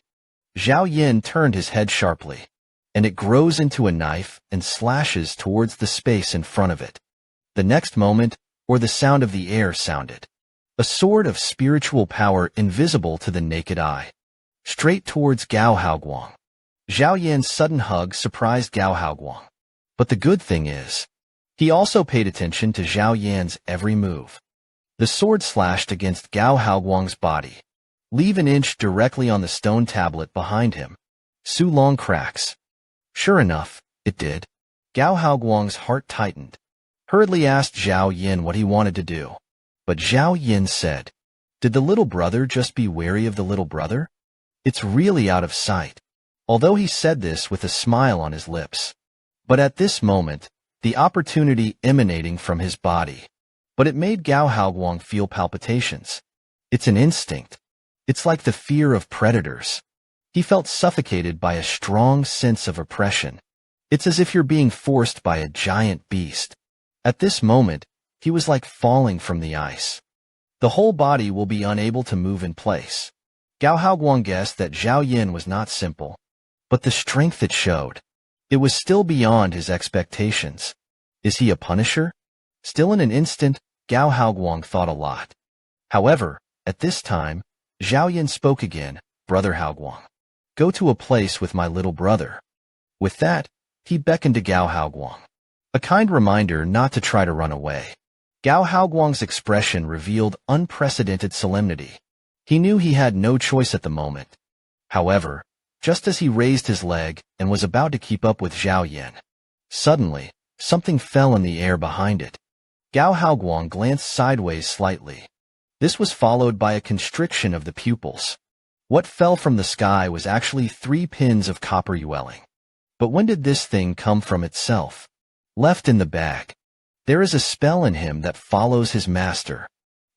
Zhao Yan turned his head sharply, and it grows into a knife and slashes towards the space in front of it. The next moment, or the sound of the air sounded. A sword of spiritual power invisible to the naked eye. Straight towards Gao Haoguang. Zhao Yan's sudden hug surprised Gao Haoguang. But the good thing is, he also paid attention to Zhao Yan's every move. The sword slashed against Gao Haoguang's body. Leave an inch directly on the stone tablet behind him. Su Long cracks. Sure enough, it did. Gao Haoguang's heart tightened. Hurriedly asked Zhao Yan what he wanted to do. But Zhao Yan said, "Did the little brother just be wary of the little brother? It's really out of sight." Although he said this with a smile on his lips. But at this moment, the opportunity emanating from his body. But it made Gao Haoguang feel palpitations. It's an instinct. It's like the fear of predators. He felt suffocated by a strong sense of oppression. It's as if you're being forced by a giant beast. At this moment, he was like falling from the ice. The whole body will be unable to move in place. Gao Haoguang guessed that Zhao Yan was not simple. But the strength it showed, it was still beyond his expectations. Is he a punisher? Still in an instant, Gao Haoguang thought a lot. However, at this time, Zhao Yan spoke again, "Brother Haoguang, go to a place with my little brother." With that, he beckoned to Gao Haoguang. A kind reminder not to try to run away. Gao Haoguang's expression revealed unprecedented solemnity. He knew he had no choice at the moment. However, just as he raised his leg and was about to keep up with Zhao Yan, suddenly, something fell in the air behind it. Gao Haoguang glanced sideways slightly. This was followed by a constriction of the pupils. What fell from the sky was actually 3 pins of copper yueling. But when did this thing come from itself? Left in the bag. There is a spell in him that follows his master.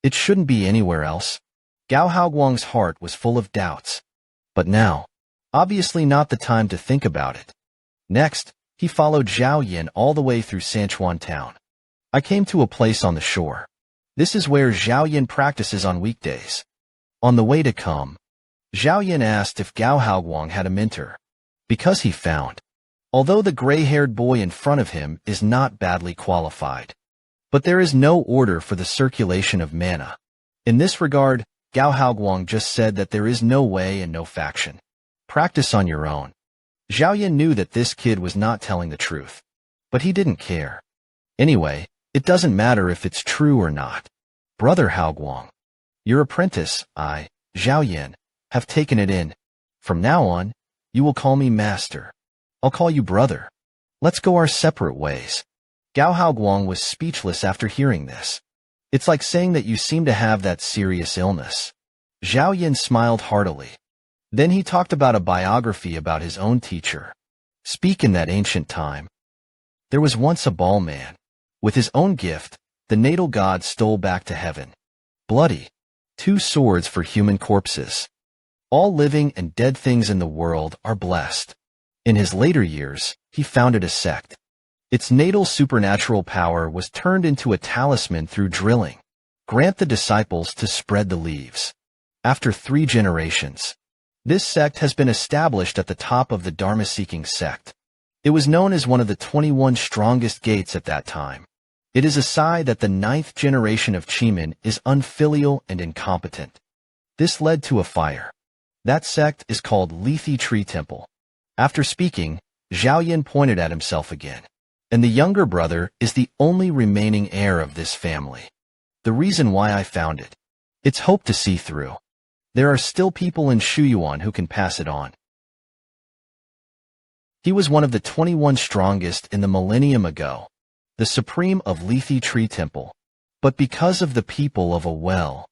It shouldn't be anywhere else. Gao Haoguang's heart was full of doubts. But now, obviously not the time to think about it. Next, he followed Zhao Yan all the way through Sanchuan town. I came to a place on the shore. This is where Zhao Yan practices on weekdays. On the way to come, Zhao Yan asked if Gao Haoguang had a mentor. Because he found, although the gray-haired boy in front of him is not badly qualified. But there is no order for the circulation of mana. In this regard, Gao Haoguang just said that there is no way and no faction. Practice on your own. Zhao Yan knew that this kid was not telling the truth. But he didn't care. Anyway, it doesn't matter if it's true or not. Brother Haoguang, your apprentice, I, Zhao Yan, have taken it in. From now on, you will call me master. I'll call you brother. Let's go our separate ways. Gao Haoguang was speechless after hearing this. It's like saying that you seem to have that serious illness. Zhao Yan smiled heartily. Then he talked about a biography about his own teacher. Speak in that ancient time. There was once a ball man. With his own gift, the natal god stole back to heaven. Bloody. 2 swords for human corpses. All living and dead things in the world are blessed. In his later years, he founded a sect. Its natal supernatural power was turned into a talisman through drilling. Grant the disciples to spread the leaves. After 3 generations, this sect has been established at the top of the Dharma-seeking sect. It was known as one of the 21 strongest gates at that time. It is a sign that the 9th generation of Chiman is unfilial and incompetent. This led to a fire. That sect is called Lethe Tree Temple. After speaking, Zhao Yan pointed at himself again. And the younger brother is the only remaining heir of this family. The reason why I found it. It's hope to see through. There are still people in Shuyuan who can pass it on. He was one of the 21 strongest in the millennium ago. the supreme of Lethe Tree Temple. But because of the people of a well,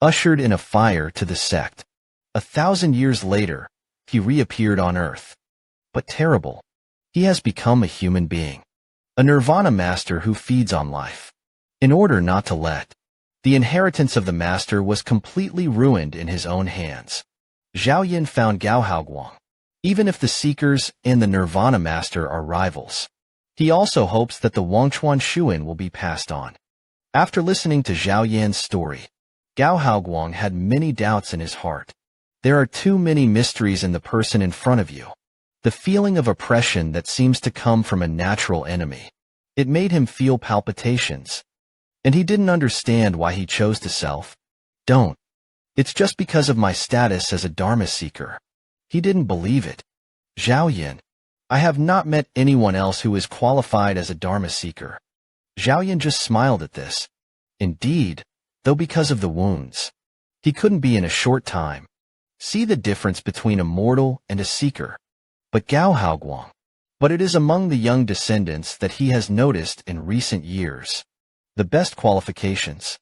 ushered in a fire to the sect. 1,000 years later, he reappeared on earth. But terrible. He has become a human being. A nirvana master who feeds on life. In order not to let the inheritance of the master was completely ruined in his own hands. Zhao Yin found Gao Haoguang. Even if the Seekers and the Nirvana Master are rivals, he also hopes that the Wangchuan Shuan will be passed on. After listening to Zhao Yan's story, Gao Haoguang had many doubts in his heart. There are too many mysteries in the person in front of you. The feeling of oppression that seems to come from a natural enemy. It made him feel palpitations. And he didn't understand why he chose to don't. It's just because of my status as a Dharma seeker. He didn't believe it. Zhao Yin. I have not met anyone else who is qualified as a Dharma seeker. Zhao Yin just smiled at this. Indeed, though because of the wounds, he couldn't be in a short time. See the difference between a mortal and a seeker. But Gao Haoguang. But it is among the young descendants that he has noticed in recent years. The best qualifications.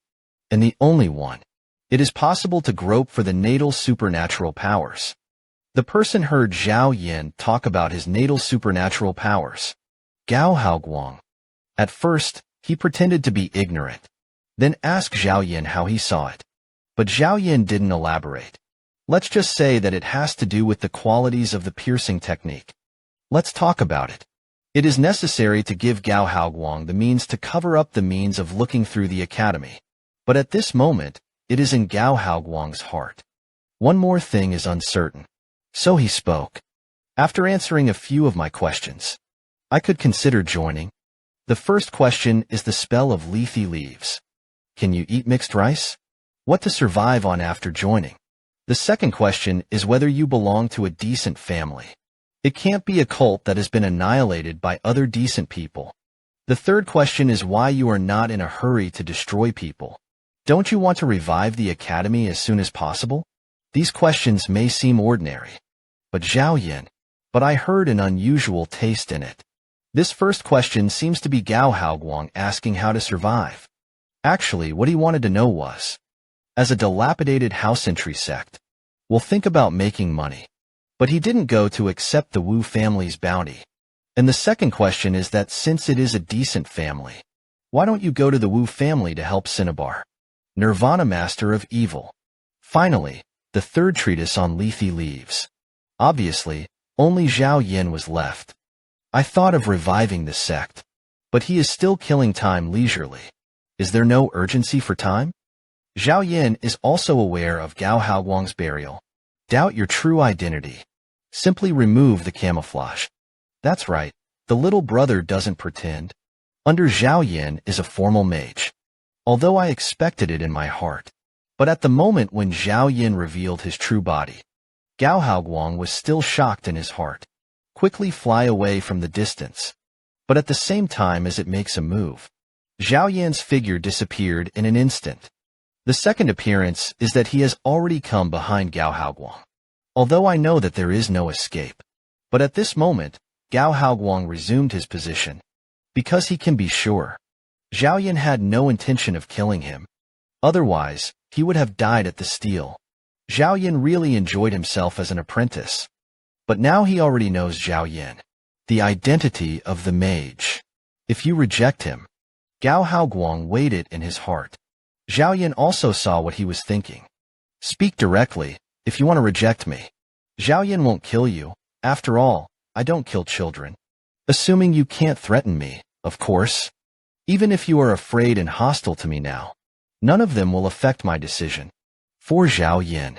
And the only one. It is possible to grope for the natal supernatural powers. The person heard Zhao Yin talk about his natal supernatural powers. Gao Haoguang. At first, he pretended to be ignorant. Then asked Zhao Yin how he saw it. But Zhao Yin didn't elaborate. Let's just say that it has to do with the qualities of the piercing technique. Let's talk about it. It is necessary to give Gao Haoguang the means to cover up the means of looking through the academy. But at this moment, it is in Gao Haoguang's heart. One more thing is uncertain. So he spoke. After answering a few of my questions, I could consider joining. The first question is the spell of Lethe leaves. Can you eat mixed rice? What to survive on after joining? The second question is whether you belong to a decent family. It can't be a cult that has been annihilated by other decent people. The third question is why you are not in a hurry to destroy people. Don't you want to revive the academy as soon as possible? These questions may seem ordinary. But Zhao Yin. But I heard an unusual taste in it. This first question seems to be Gao Haoguang asking how to survive. Actually, what he wanted to know was, as a dilapidated house entry sect, we'll think about making money. But he didn't go to accept the Wu family's bounty. And the second question is that since it is a decent family, why don't you go to the Wu family to help Cinnabar, Nirvana Master of Evil? Finally, the third treatise on Lethe leaves. Obviously, only Zhao Yin was left. I thought of reviving the sect. But he is still killing time leisurely. Is there no urgency for time? Zhao Yin is also aware of Gao Haoguang's burial. Doubt your true identity. Simply remove the camouflage. That's right, the little brother doesn't pretend. Under Zhao Yin is a formal mage. Although I expected it in my heart. But at the moment when Zhao Yin revealed his true body, Gao Haoguang was still shocked in his heart. Quickly fly away from the distance. But at the same time as it makes a move, Zhao Yan's figure disappeared in an instant. The second appearance is that he has already come behind Gao Haoguang. Although I know that there is no escape. But at this moment, Gao Haoguang resumed his position. Because he can be sure. Zhao Yin had no intention of killing him. Otherwise, he would have died at the steel. Zhao Yin really enjoyed himself as an apprentice. But now he already knows Zhao Yin, the identity of the mage. If you reject him, Gao Haoguang weighed it in his heart. Zhao Yin also saw what he was thinking. Speak directly, if you want to reject me. Zhao Yin won't kill you. After all, I don't kill children. Assuming you can't threaten me, of course. Even if you are afraid and hostile to me now, none of them will affect my decision. For Zhao Yin.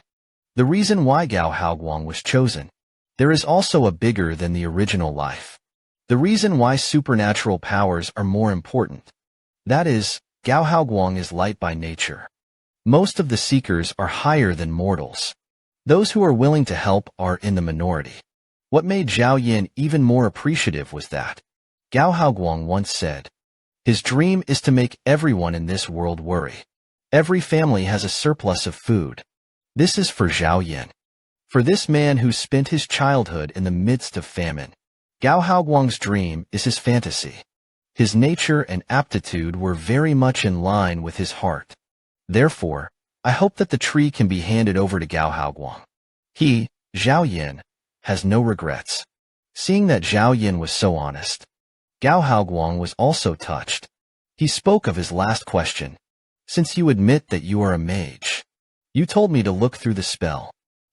The reason why Gao Haoguang was chosen. There is also a bigger than the original life. The reason why supernatural powers are more important. That is, Gao Haoguang is light by nature. Most of the seekers are higher than mortals. Those who are willing to help are in the minority. What made Zhao Yin even more appreciative was that Gao Haoguang once said, his dream is to make everyone in this world worry. Every family has a surplus of food. This is for Zhao Yin. For this man who spent his childhood in the midst of famine, Gao Haoguang's dream is his fantasy. His nature and aptitude were very much in line with his heart. Therefore, I hope that the tree can be handed over to Gao Haoguang. He, Zhao Yin, has no regrets. Seeing that Zhao Yin was so honest, Gao Haoguang was also touched. He spoke of his last question. Since you admit that you are a mage, you told me to look through the spell.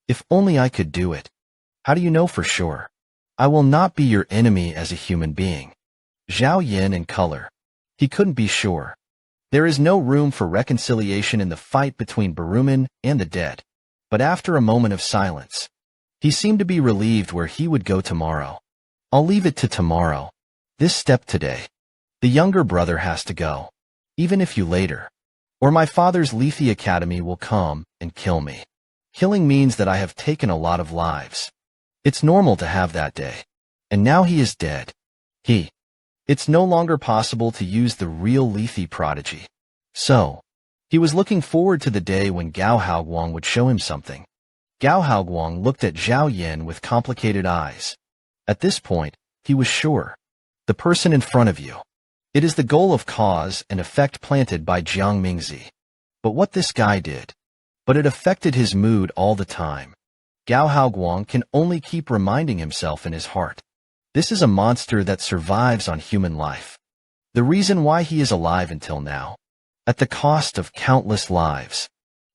If only I could do it. How do you know for sure? I will not be your enemy as a human being. Zhao Yin in color. He couldn't be sure. There is no room for reconciliation in the fight between Baruman and the dead. But after a moment of silence, he seemed to be relieved where he would go tomorrow. I'll leave it to tomorrow. This step today. The younger brother has to go. Even if you later. Or my father's Lethe Academy will come and kill me. Killing means that I have taken a lot of lives. It's normal to have that day. And now he is dead. It's no longer possible to use the real Lethe prodigy. So, he was looking forward to the day when Gao Haoguang would show him something. Gao Haoguang looked at Zhao Yin with complicated eyes. At this point, he was sure. The person in front of you. It is the goal of cause and effect planted by Jiang Mingzi. But what this guy did. But it affected his mood all the time. Gao Haoguang can only keep reminding himself in his heart. This is a monster that survives on human life. The reason why he is alive until now. At the cost of countless lives.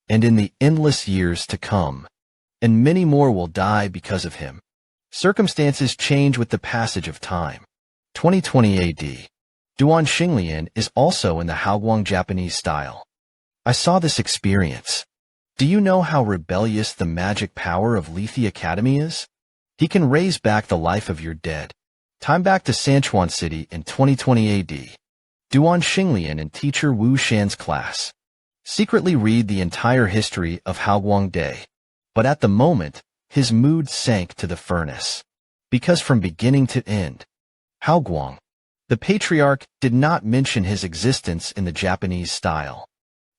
And in the endless years to come. And many more will die because of him. Circumstances change with the passage of time. 2020 AD. Duan Xinglian is also in the Haoguang Japanese style. I saw this experience. Do you know how rebellious the magic power of Lethe Academy is? He can raise back the life of your dead. Time back to Sanchuan City in 2020 AD. Duan Xinglian and teacher Wu Shan's class. Secretly read the entire history of Haoguang Day. But at the moment, his mood sank to the furnace. Because from beginning to end, Haoguang, the patriarch, did not mention his existence in the Japanese style.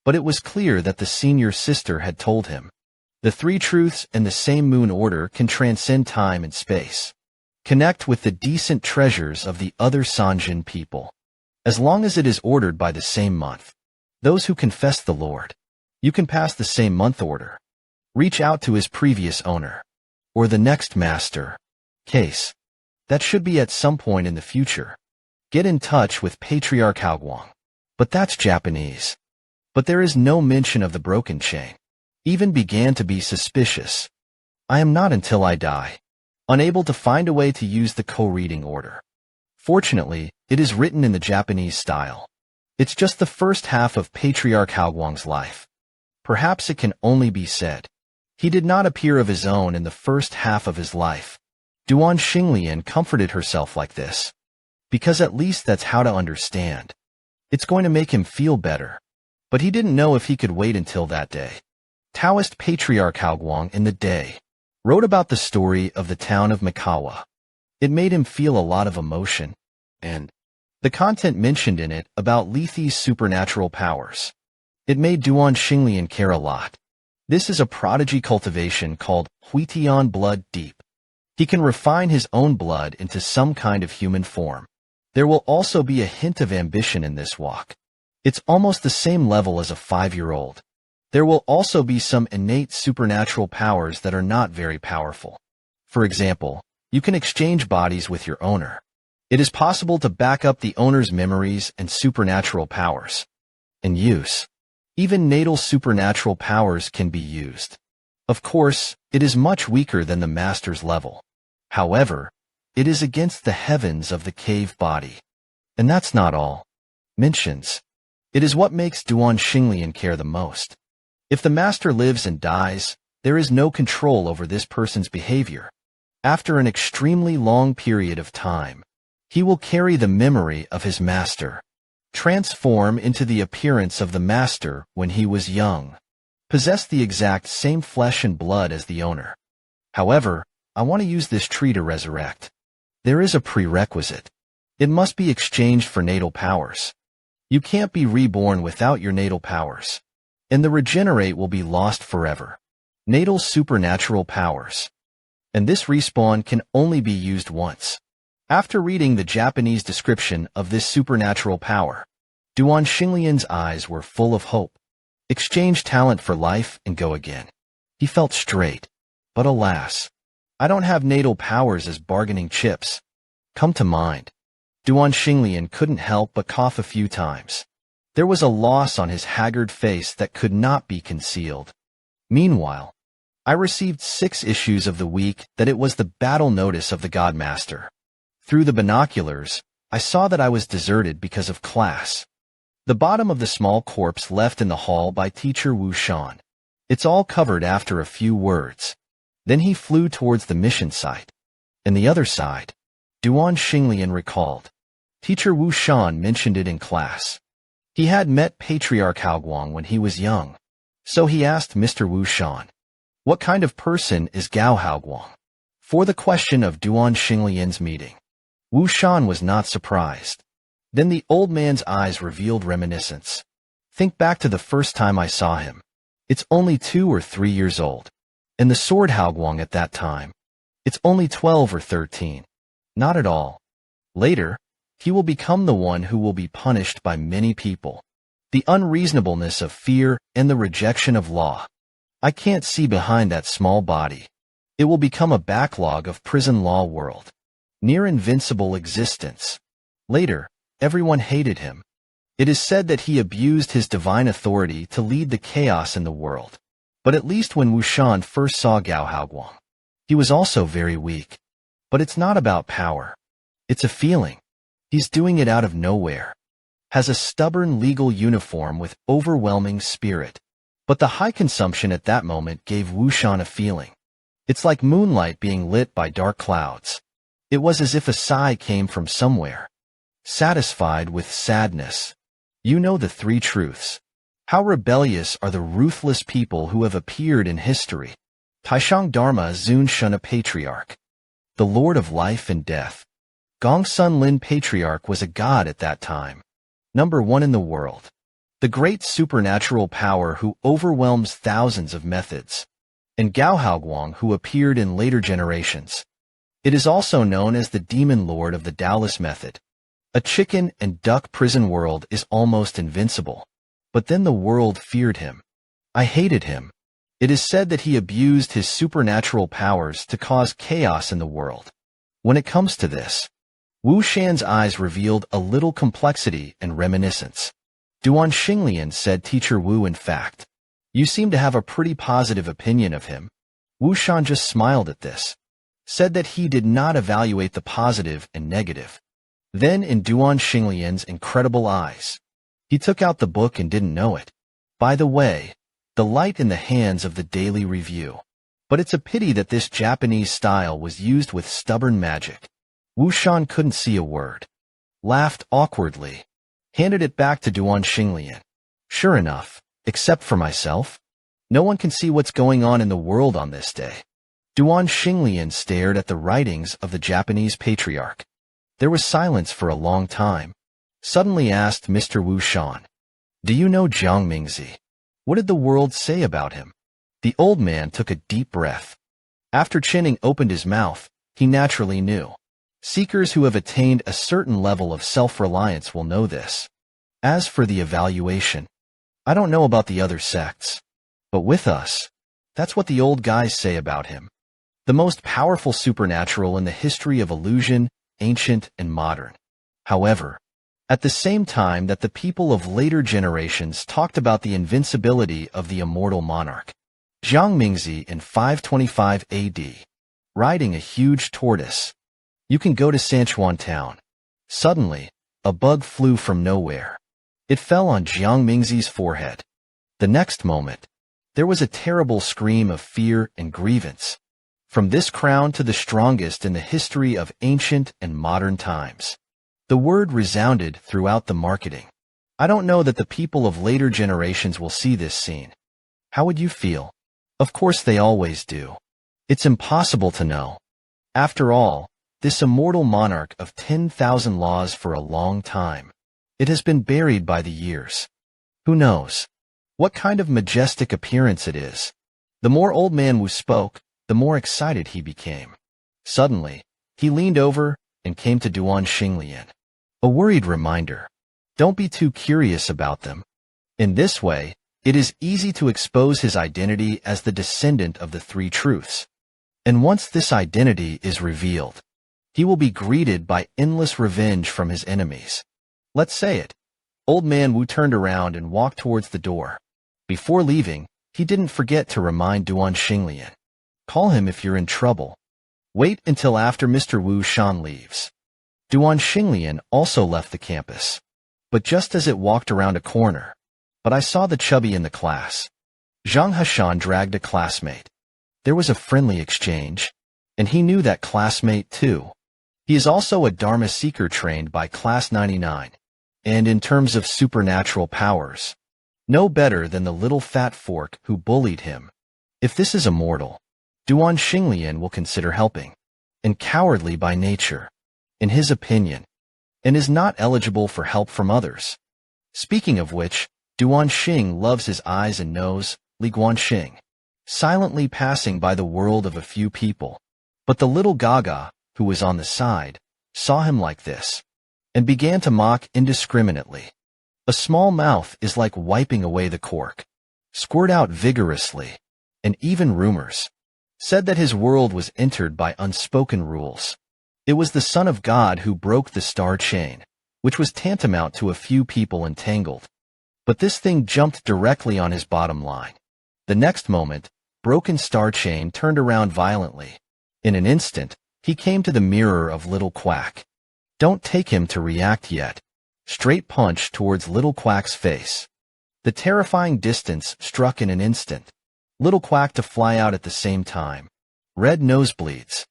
But it was clear that the senior sister had told him. The three truths and the same moon order can transcend time and space. Connect with the decent treasures of the other Sanjin people. As long as it is ordered by the same month. Those who confess the Lord. You can pass the same month order. Reach out to his previous owner. Or the next master. Case. That should be at some point in the future. Get in touch with Patriarch Haoguang. But that's Japanese. But there is no mention of the broken chain. Even began to be suspicious. I am not until I die. Unable to find a way to use the co-reading order. Fortunately, it is written in the Japanese style. It's just the first half of Patriarch Haoguang's life. Perhaps it can only be said. He did not appear of his own in the first half of his life. Duan Xinglian comforted herself like this. Because at least that's how to understand. It's going to make him feel better. But he didn't know if he could wait until that day. Taoist Patriarch Haoguang in the day wrote about the story of the town of Mikawa. It made him feel a lot of emotion, and the content mentioned in it about Lethe's supernatural powers. It made Duan Xinglian care a lot. This is a prodigy cultivation called Huitian Blood Deep. He can refine his own blood into some kind of human form. There will also be a hint of ambition in this walk. It's almost the same level as a 5-year-old. There will also be some innate supernatural powers that are not very powerful. For example, you can exchange bodies with your owner. It is possible to back up the owner's memories and supernatural powers. In use. Even natal supernatural powers can be used. Of course, it is much weaker than the master's level. However, it is against the heavens of the cave body. And that's not all. Mentions. It is what makes Duan Xinglian care the most. If the master lives and dies, there is no control over this person's behavior. After an extremely long period of time, he will carry the memory of his master, transform into the appearance of the master when he was young, possess the exact same flesh and blood as the owner. However, I want to use this tree to resurrect. There is a prerequisite. It must be exchanged for natal powers. You can't be reborn without your natal powers. And the regenerate will be lost forever. Natal supernatural powers. And this respawn can only be used once. After reading the Japanese description of this supernatural power, Duan Xinglian's eyes were full of hope. Exchange talent for life and go again. He felt straight. But alas, I don't have natal powers as bargaining chips. Come to mind. Duan Xinglian couldn't help but cough a few times. There was a loss on his haggard face that could not be concealed. Meanwhile, I received 6 issues of the week that it was the battle notice of the Godmaster. Through the binoculars, I saw that I was deserted because of class. The bottom of the small corpse left in the hall by teacher Wu Shan. It's all covered after a few words. Then he flew towards the mission site. And the other side, Duan Xinglian recalled. Teacher Wu Shan mentioned it in class. He had met Patriarch Haoguang when he was young. So he asked Mr. Wu Shan, what kind of person is Gao Haoguang? For the question of Duan Xinglian's meeting. Wu Shan was not surprised. Then the old man's eyes revealed reminiscence. Think back to the first time I saw him. It's only 2 or 3 years old. And the sword Haoguang at that time. It's only 12 or 13. Not at all. Later, he will become the one who will be punished by many people. The unreasonableness of fear and the rejection of law. I can't see behind that small body. It will become a backlog of prison law world. Near invincible existence. Later, everyone hated him. It is said that he abused his divine authority to lead the chaos in the world. But at least when Wu Shan first saw Gao Haoguang, he was also very weak. But it's not about power. It's a feeling. He's doing it out of nowhere. Has a stubborn legal uniform with overwhelming spirit. But the high consumption at that moment gave Wu Shan a feeling. It's like moonlight being lit by dark clouds. It was as if a sigh came from somewhere. Satisfied with sadness. You know the 3 truths. How rebellious are the ruthless people who have appeared in history. Taishang Dharma Zun Shun, a patriarch. The Lord of life and death. Gong Sun Lin Patriarch was a god at that time. Number 1 in the world. The great supernatural power who overwhelms thousands of methods. And Gao Haoguang, who appeared in later generations. It is also known as the demon lord of the Taoist method. A chicken and duck prison world is almost invincible. But then the world feared him. I hated him. It is said that he abused his supernatural powers to cause chaos in the world. When it comes to this, Wu Shan's eyes revealed a little complexity and reminiscence. Duan Xinglian said, Teacher Wu, in fact, you seem to have a pretty positive opinion of him. Wu Shan just smiled at this. Said that he did not evaluate the positive and negative. Then in Duan Xinglian's incredible eyes, he took out the book and didn't know it. By the way, the light in the hands of the Daily Review. But it's a pity that this Japanese style was used with stubborn magic. Wu Shan couldn't see a word. Laughed awkwardly. Handed it back to Duan Xinglian. Sure enough, except for myself, no one can see what's going on in the world on this day. Duan Xinglian stared at the writings of the Japanese patriarch. There was silence for a long time. Suddenly asked Mr. Wu Shan, do you know Jiang Mingzi? What did the world say about him? The old man took a deep breath. After Chinning opened his mouth, he naturally knew. Seekers who have attained a certain level of self-reliance will know this. As for the evaluation, I don't know about the other sects. But with us, that's what the old guys say about him. The most powerful supernatural in the history of illusion, ancient and modern. However, at the same time that the people of later generations talked about the invincibility of the immortal monarch, Jiang Mingzi in 525 AD, riding a huge tortoise. You can go to Sanchuan town. Suddenly, a bug flew from nowhere. It fell on Jiang Mingzi's forehead. The next moment, there was a terrible scream of fear and grievance. From this crown to the strongest in the history of ancient and modern times. The word resounded throughout the marketing. I don't know that the people of later generations will see this scene. How would you feel? Of course they always do. It's impossible to know. After all, this immortal monarch of 10,000 laws for a long time. It has been buried by the years. Who knows what kind of majestic appearance it is? The more Old Man Wu spoke, the more excited he became. Suddenly, he leaned over, and came to Duan Xinglian. A worried reminder. Don't be too curious about them. In this way, it is easy to expose his identity as the descendant of the three truths. And once this identity is revealed, he will be greeted by endless revenge from his enemies. Let's say it. Old Man Wu turned around and walked towards the door. Before leaving, he didn't forget to remind Duan Xinglian. Call him if you're in trouble. Wait until after Mr. Wu Shan leaves. Duan Xinglian also left the campus. But just as it walked around a corner, I saw the chubby in the class. Zhang Hashan dragged a classmate. There was a friendly exchange, and he knew that classmate too. He is also a Dharma seeker trained by Class 99, and in terms of supernatural powers, no better than the little fat fork who bullied him. If this is a mortal, Duan Xinglian will consider helping, and cowardly by nature, in his opinion, and is not eligible for help from others. Speaking of which, Duan Xing loves his eyes and nose, Li Guanxing, silently passing by the world of a few people. But the little Gaga, who was on the side, saw him like this, and began to mock indiscriminately. A small mouth is like wiping away the cork. Squirt out vigorously, and even rumors said that his world was entered by unspoken rules. It was the Son of God who broke the star chain, which was tantamount to a few people entangled. But this thing jumped directly on his bottom line. The next moment, broken star chain turned around violently. In an instant, he came to the mirror of Little Quack. Don't take him to react yet. Straight punch towards Little Quack's face. The terrifying distance struck in an instant. Little Quack to fly out at the same time. Red nosebleeds.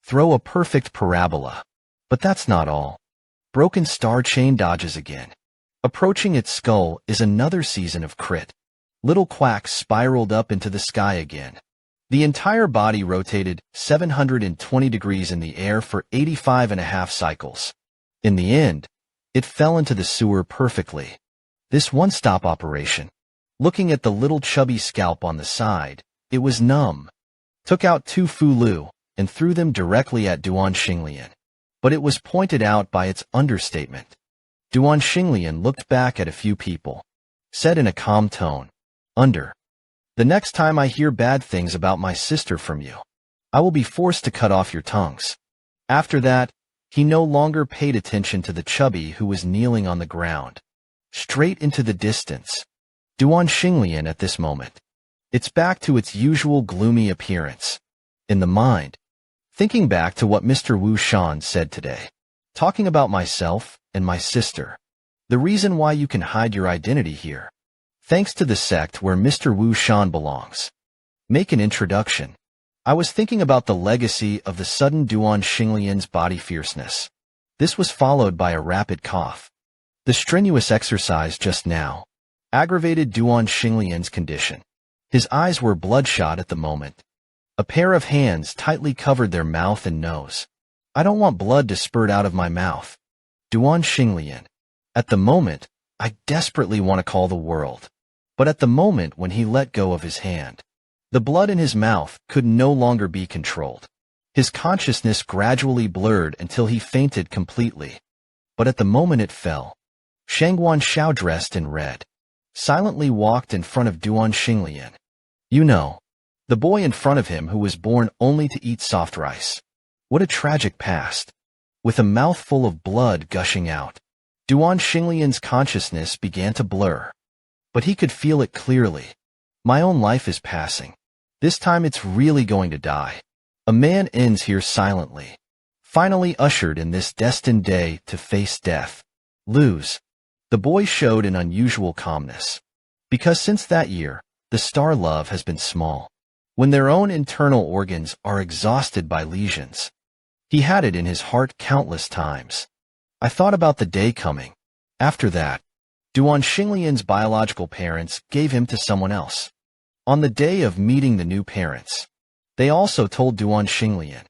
Throw a perfect parabola. But that's not all. Broken star chain dodges again. Approaching its skull is another season of crit. Little Quack spiraled up into the sky again. The entire body rotated 720 degrees in the air for 85.5 cycles. In the end, it fell into the sewer perfectly. This one-stop operation. Looking at the little chubby scalp on the side, it was numb. Took out 2 Fulu and threw them directly at Duan Xinglian. But it was pointed out by its understatement. Duan Xinglian looked back at a few people. Said in a calm tone, the next time I hear bad things about my sister from you, I will be forced to cut off your tongues. After that, he no longer paid attention to the chubby who was kneeling on the ground. Straight into the distance. Duan Xinglian at this moment. It's back to its usual gloomy appearance. In the mind, thinking back to what Mr. Wu Shan said today. Talking about myself and my sister. The reason why you can hide your identity here. Thanks to the sect where Mr. Wu Shan belongs. Make an introduction. I was thinking about the legacy of the sudden Duan Xinglian's body fierceness. This was followed by a rapid cough. The strenuous exercise just now aggravated Duan Xinglian's condition. His eyes were bloodshot at the moment. A pair of hands tightly covered their mouth and nose. I don't want blood to spurt out of my mouth. Duan Xinglian. At the moment, I desperately want to call the world. But at the moment when he let go of his hand, the blood in his mouth could no longer be controlled. His consciousness gradually blurred until he fainted completely. But at the moment it fell. Shangguan Xiao, dressed in red, silently walked in front of Duan Xinglian. You know, the boy in front of him who was born only to eat soft rice. What a tragic past. With a mouthful of blood gushing out, Duan Xinglian's consciousness began to blur. But he could feel it clearly. My own life is passing. This time it's really going to die. A man ends here silently. Finally ushered in this destined day to face death. Lose. The boy showed an unusual calmness. Because since that year, the star love has been small. When their own internal organs are exhausted by lesions. He had it in his heart countless times. I thought about the day coming. After that, Duan Xinglian's biological parents gave him to someone else. On the day of meeting the new parents, they also told Duan Xinglian,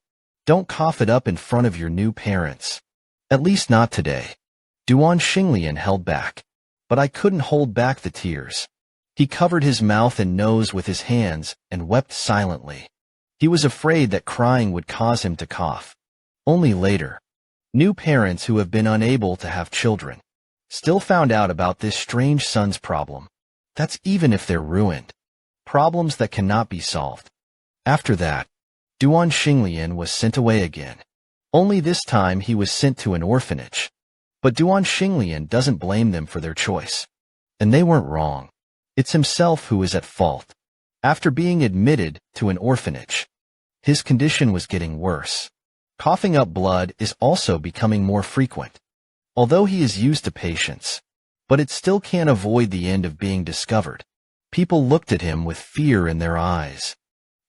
don't cough it up in front of your new parents. At least not today. Duan Xinglian held back. But I couldn't hold back the tears. He covered his mouth and nose with his hands and wept silently. He was afraid that crying would cause him to cough. Only later, New parents who have been unable to have children still found out about this strange son's problem. That's even if they're ruined. Problems that cannot be solved. After that, Duan Xinglian was sent away again. Only this time he was sent to an orphanage. But Duan Xinglian doesn't blame them for their choice. And they weren't wrong. It's himself who is at fault. After being admitted to an orphanage, his condition was getting worse. Coughing up blood is also becoming more frequent. Although he is used to patience, but it still can't avoid the end of being discovered. People looked at him with fear in their eyes.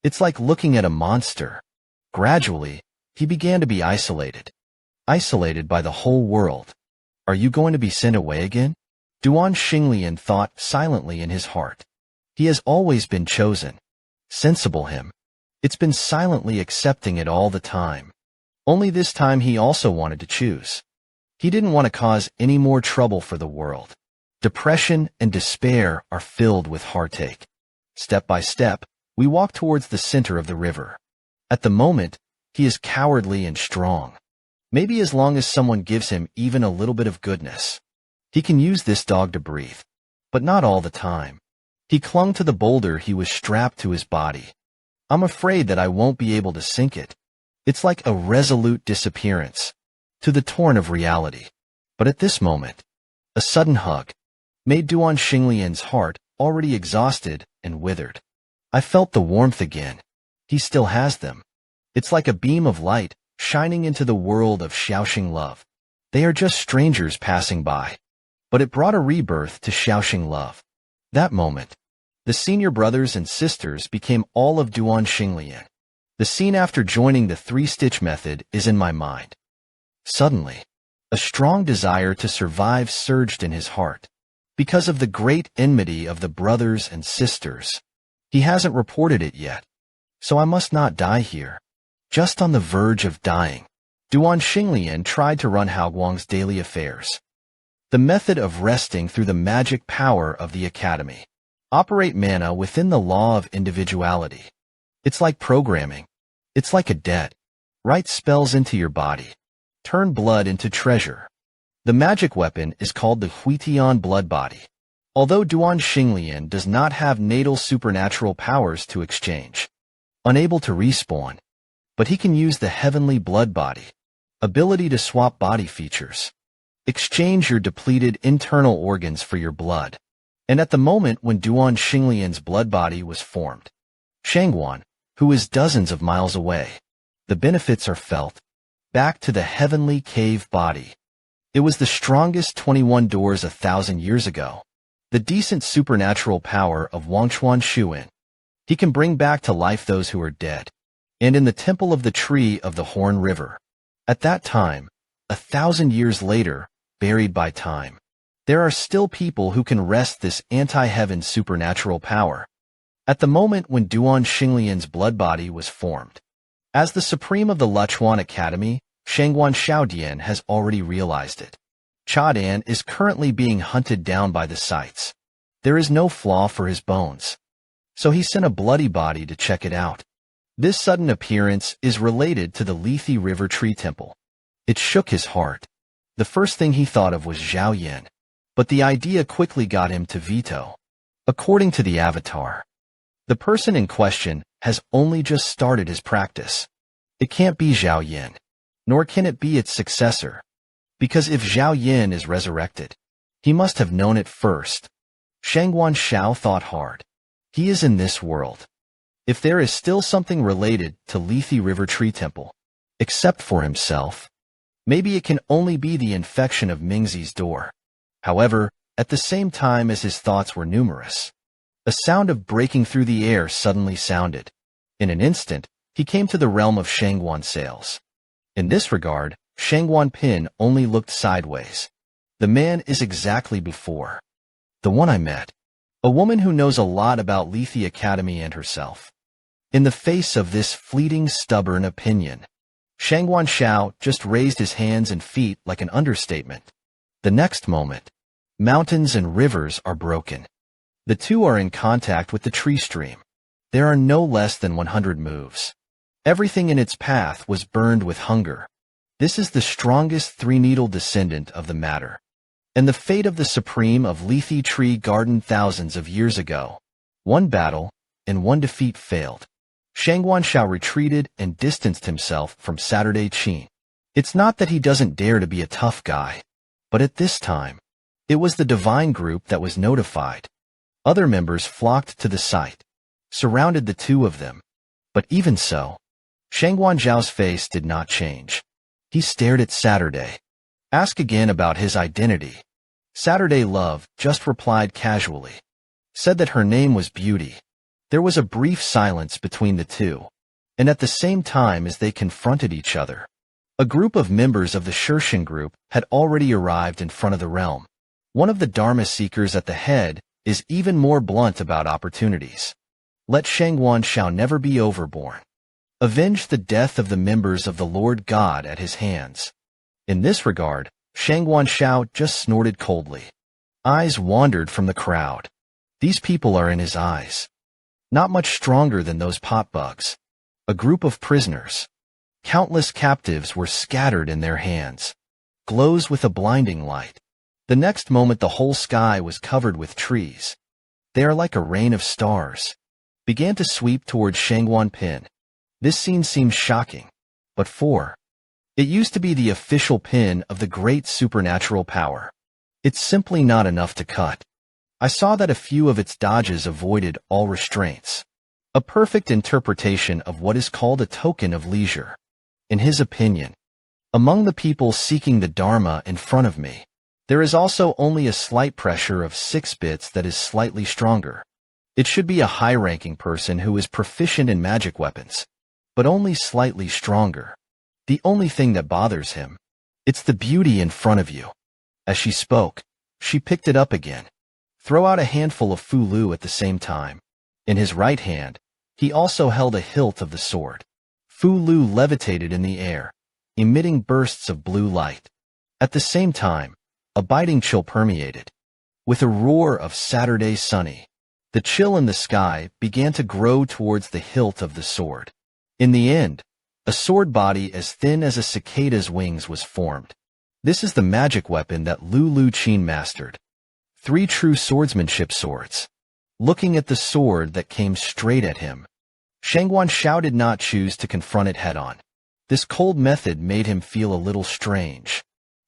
It's like looking at a monster. Gradually, he began to be isolated. Isolated by the whole world. Are you going to be sent away again? Duan Xinglian thought silently in his heart. He has always been chosen. Sensible him. It's been silently accepting it all the time. Only this time he also wanted to choose. He didn't want to cause any more trouble for the world. Depression and despair are filled with heartache. Step by step, we walk towards the center of the river. At the moment, he is cowardly and strong. Maybe as long as someone gives him even a little bit of goodness. He can use this dog to breathe, but not all the time. He clung to the boulder he was strapped to his body. I'm afraid that I won't be able to sink it. It's like a resolute disappearance to the torrent of reality. But at this moment, a sudden hug made Duan Xinglian's heart, already exhausted and withered. I felt the warmth again. He still has them. It's like a beam of light shining into the world of Xiaoxing love. They are just strangers passing by. But it brought a rebirth to Xiaoxing love. That moment, the senior brothers and sisters became all of Duan Xinglian. The scene after joining the three-stitch method is in my mind. Suddenly, a strong desire to survive surged in his heart. Because of the great enmity of the brothers and sisters. He hasn't reported it yet. So I must not die here. Just on the verge of dying, Duan Xinglian tried to run Haoguang's daily affairs. The method of resting through the magic power of the academy. Operate mana within the law of individuality. It's like programming. It's like a debt. Write spells into your body. Turn blood into treasure. The magic weapon is called the Huitian blood body. Although Duan Xinglian does not have natal supernatural powers to exchange. Unable to respawn. But he can use the heavenly blood body. Ability to swap body features. Exchange your depleted internal organs for your blood. And at the moment when Duan Xinglian's blood body was formed, Shangguan, who is dozens of miles away, the benefits are felt. Back to the heavenly cave body. It was the strongest 21 doors 1,000 years ago. The decent supernatural power of Wangchuan Shuin. He can bring back to life those who are dead. And in the temple of the tree of the Horn River. At that time, 1,000 years later, buried by time, there are still people who can wrest this anti-heaven supernatural power. At the moment when Duan Xinglian's blood body was formed. As the supreme of the Lechuan Academy, Shangguan Xiaodian has already realized it. Chadan is currently being hunted down by the sites. There is no flaw for his bones. So he sent a bloody body to check it out. This sudden appearance is related to the Lethe River Tree Temple. It shook his heart. The first thing he thought of was Zhao Yin. But the idea quickly got him to veto. According to the avatar, the person in question has only just started his practice. It can't be Zhao Yin, nor can it be its successor. Because if Zhao Yin is resurrected, he must have known it first. Shangguan Xiao thought hard. He is in this world. If there is still something related to Lethe River Tree Temple, except for himself, maybe it can only be the infection of Mingzi's door. However, at the same time as his thoughts were numerous, a sound of breaking through the air suddenly sounded. In an instant, he came to the realm of Shangguan Sales. In this regard, Shangguan Pin only looked sideways. The man is exactly before. The one I met. A woman who knows a lot about Lethe Academy and herself. In the face of this fleeting, stubborn opinion, Shangguan Xiao just raised his hands and feet like an understatement. The next moment, mountains and rivers are broken. The two are in contact with the tree stream. There are no less than 100 moves. Everything in its path was burned with hunger. This is the strongest three-needle descendant of the matter. And the fate of the supreme of Lethe Tree Garden thousands of years ago. One battle, and one defeat failed. Shangguan Shao retreated and distanced himself from Saturday Qin. It's not that he doesn't dare to be a tough guy, but at this time, it was the divine group that was notified. Other members flocked to the site, surrounded the two of them. But even so, Shangguan Zhao's face did not change. He stared at Saturday. Ask again about his identity. Saturday Love just replied casually. Said that her name was Beauty. There was a brief silence between the two, and at the same time as they confronted each other, a group of members of the Shirshin group had already arrived in front of the realm. One of the Dharma seekers at the head is even more blunt about opportunities. Let Shangguan Shao never be overborne. Avenge the death of the members of the Lord God at his hands. In this regard, Shangguan Shao just snorted coldly. Eyes wandered from the crowd. These people are in his eyes. Not much stronger than those potbugs. A group of prisoners. Countless captives were scattered in their hands. Glows with a blinding light. The next moment the whole sky was covered with trees. They are like a rain of stars. Began to sweep towards Shangguan Pin. This scene seems shocking, but it used to be the official pin of the great supernatural power. It's simply not enough to cut. I saw that a few of its dodges avoided all restraints. A perfect interpretation of what is called a token of leisure. In his opinion, among the people seeking the Dharma in front of me, there is also only a slight pressure of 6 bits that is slightly stronger. It should be a high-ranking person who is proficient in magic weapons, but only slightly stronger. The only thing that bothers him, it's the beauty in front of you. As she spoke, she picked it up again. Throw out a handful of Fu-Lu at the same time. In his right hand, he also held a hilt of the sword. Fu-Lu levitated in the air, emitting bursts of blue light. At the same time, a biting chill permeated. With a roar of Saturday Sunny, the chill in the sky began to grow towards the hilt of the sword. In the end, a sword body as thin as a cicada's wings was formed. This is the magic weapon that Lu Qin mastered. 3 true swordsmanship swords. Looking at the sword that came straight at him, Shangguan Shao did not choose to confront it head-on. This cold method made him feel a little strange.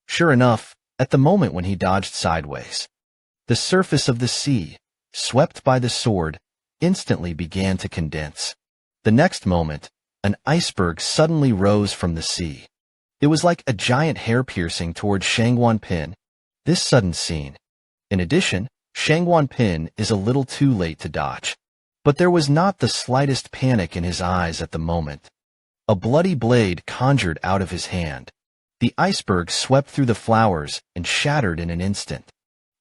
Sure enough, at the moment when he dodged sideways, the surface of the sea, swept by the sword, instantly began to condense. The next moment, an iceberg suddenly rose from the sea. It was like a giant hair piercing towards Shangguan Pin. This sudden scene. In addition, Shangguan Pin is a little too late to dodge. But there was not the slightest panic in his eyes at the moment. A bloody blade conjured out of his hand. The iceberg swept through the flowers and shattered in an instant.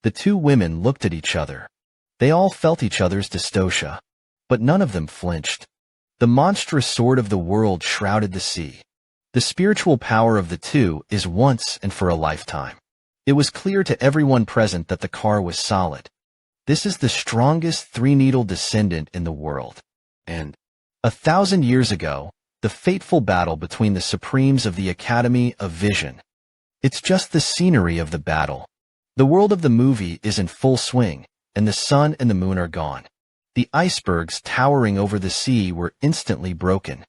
The two women looked at each other. They all felt each other's dystocia, but none of them flinched. The monstrous sword of the world shrouded the sea. The spiritual power of the two is once and for a lifetime. It was clear to everyone present that the car was solid. This is the strongest three-needle descendant in the world. And 1,000 years ago, the fateful battle between the Supremes of the Academy of Vision. It's just the scenery of the battle. The world of the movie is in full swing, and the sun and the moon are gone. The icebergs towering over the sea were instantly broken.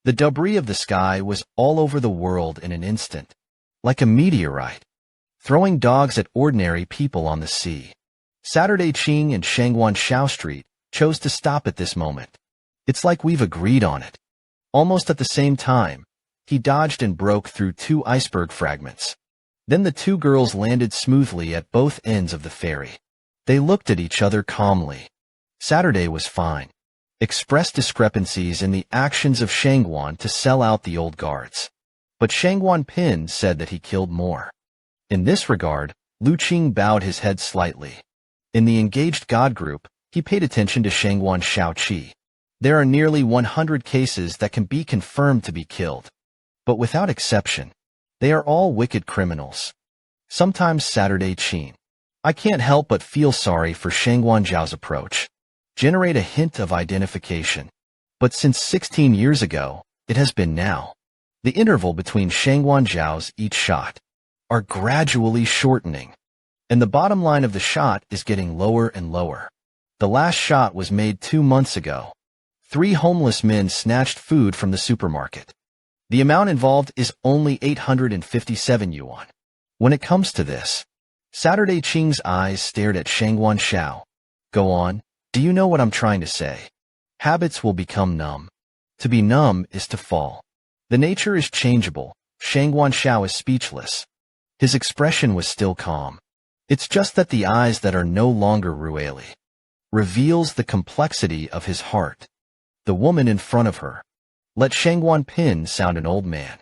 The debris of the sky was all over the world in an instant, like a meteorite, throwing dogs at ordinary people on the sea. Saturday Qing and Shangguan Shao Street chose to stop at this moment. It's like we've agreed on it. Almost at the same time, he dodged and broke through 2 iceberg fragments. Then the 2 girls landed smoothly at both ends of the ferry. They looked at each other calmly. Saturday was fine. Expressed discrepancies in the actions of Shangguan to sell out the old guards. But Shangguan Pin said that he killed more. In this regard, Lu Qing bowed his head slightly. In the engaged God group, he paid attention to Shangguan Shaoqi. There are nearly 100 cases that can be confirmed to be killed. But without exception, they are all wicked criminals. Sometimes Saturday Qin. I can't help but feel sorry for Shangguan Zhao's approach. Generate a hint of identification. But since 16 years ago, it has been now. The interval between Shangguan Zhao's each shot are gradually shortening, and the bottom line of the shot is getting lower and lower. The last shot was made 2 months ago. 3 homeless men snatched food from the supermarket. The amount involved is only 857 yuan. When it comes to this, Saturday Qing's eyes stared at Shangguan Xiao. Go on, do you know what I'm trying to say? Habits will become numb. To be numb is to fall. The nature is changeable. Shangguan Xiao is speechless. His expression was still calm. It's just that the eyes that are no longer Rueli reveals the complexity of his heart. The woman in front of her, let Shangguan Pin sound an old man,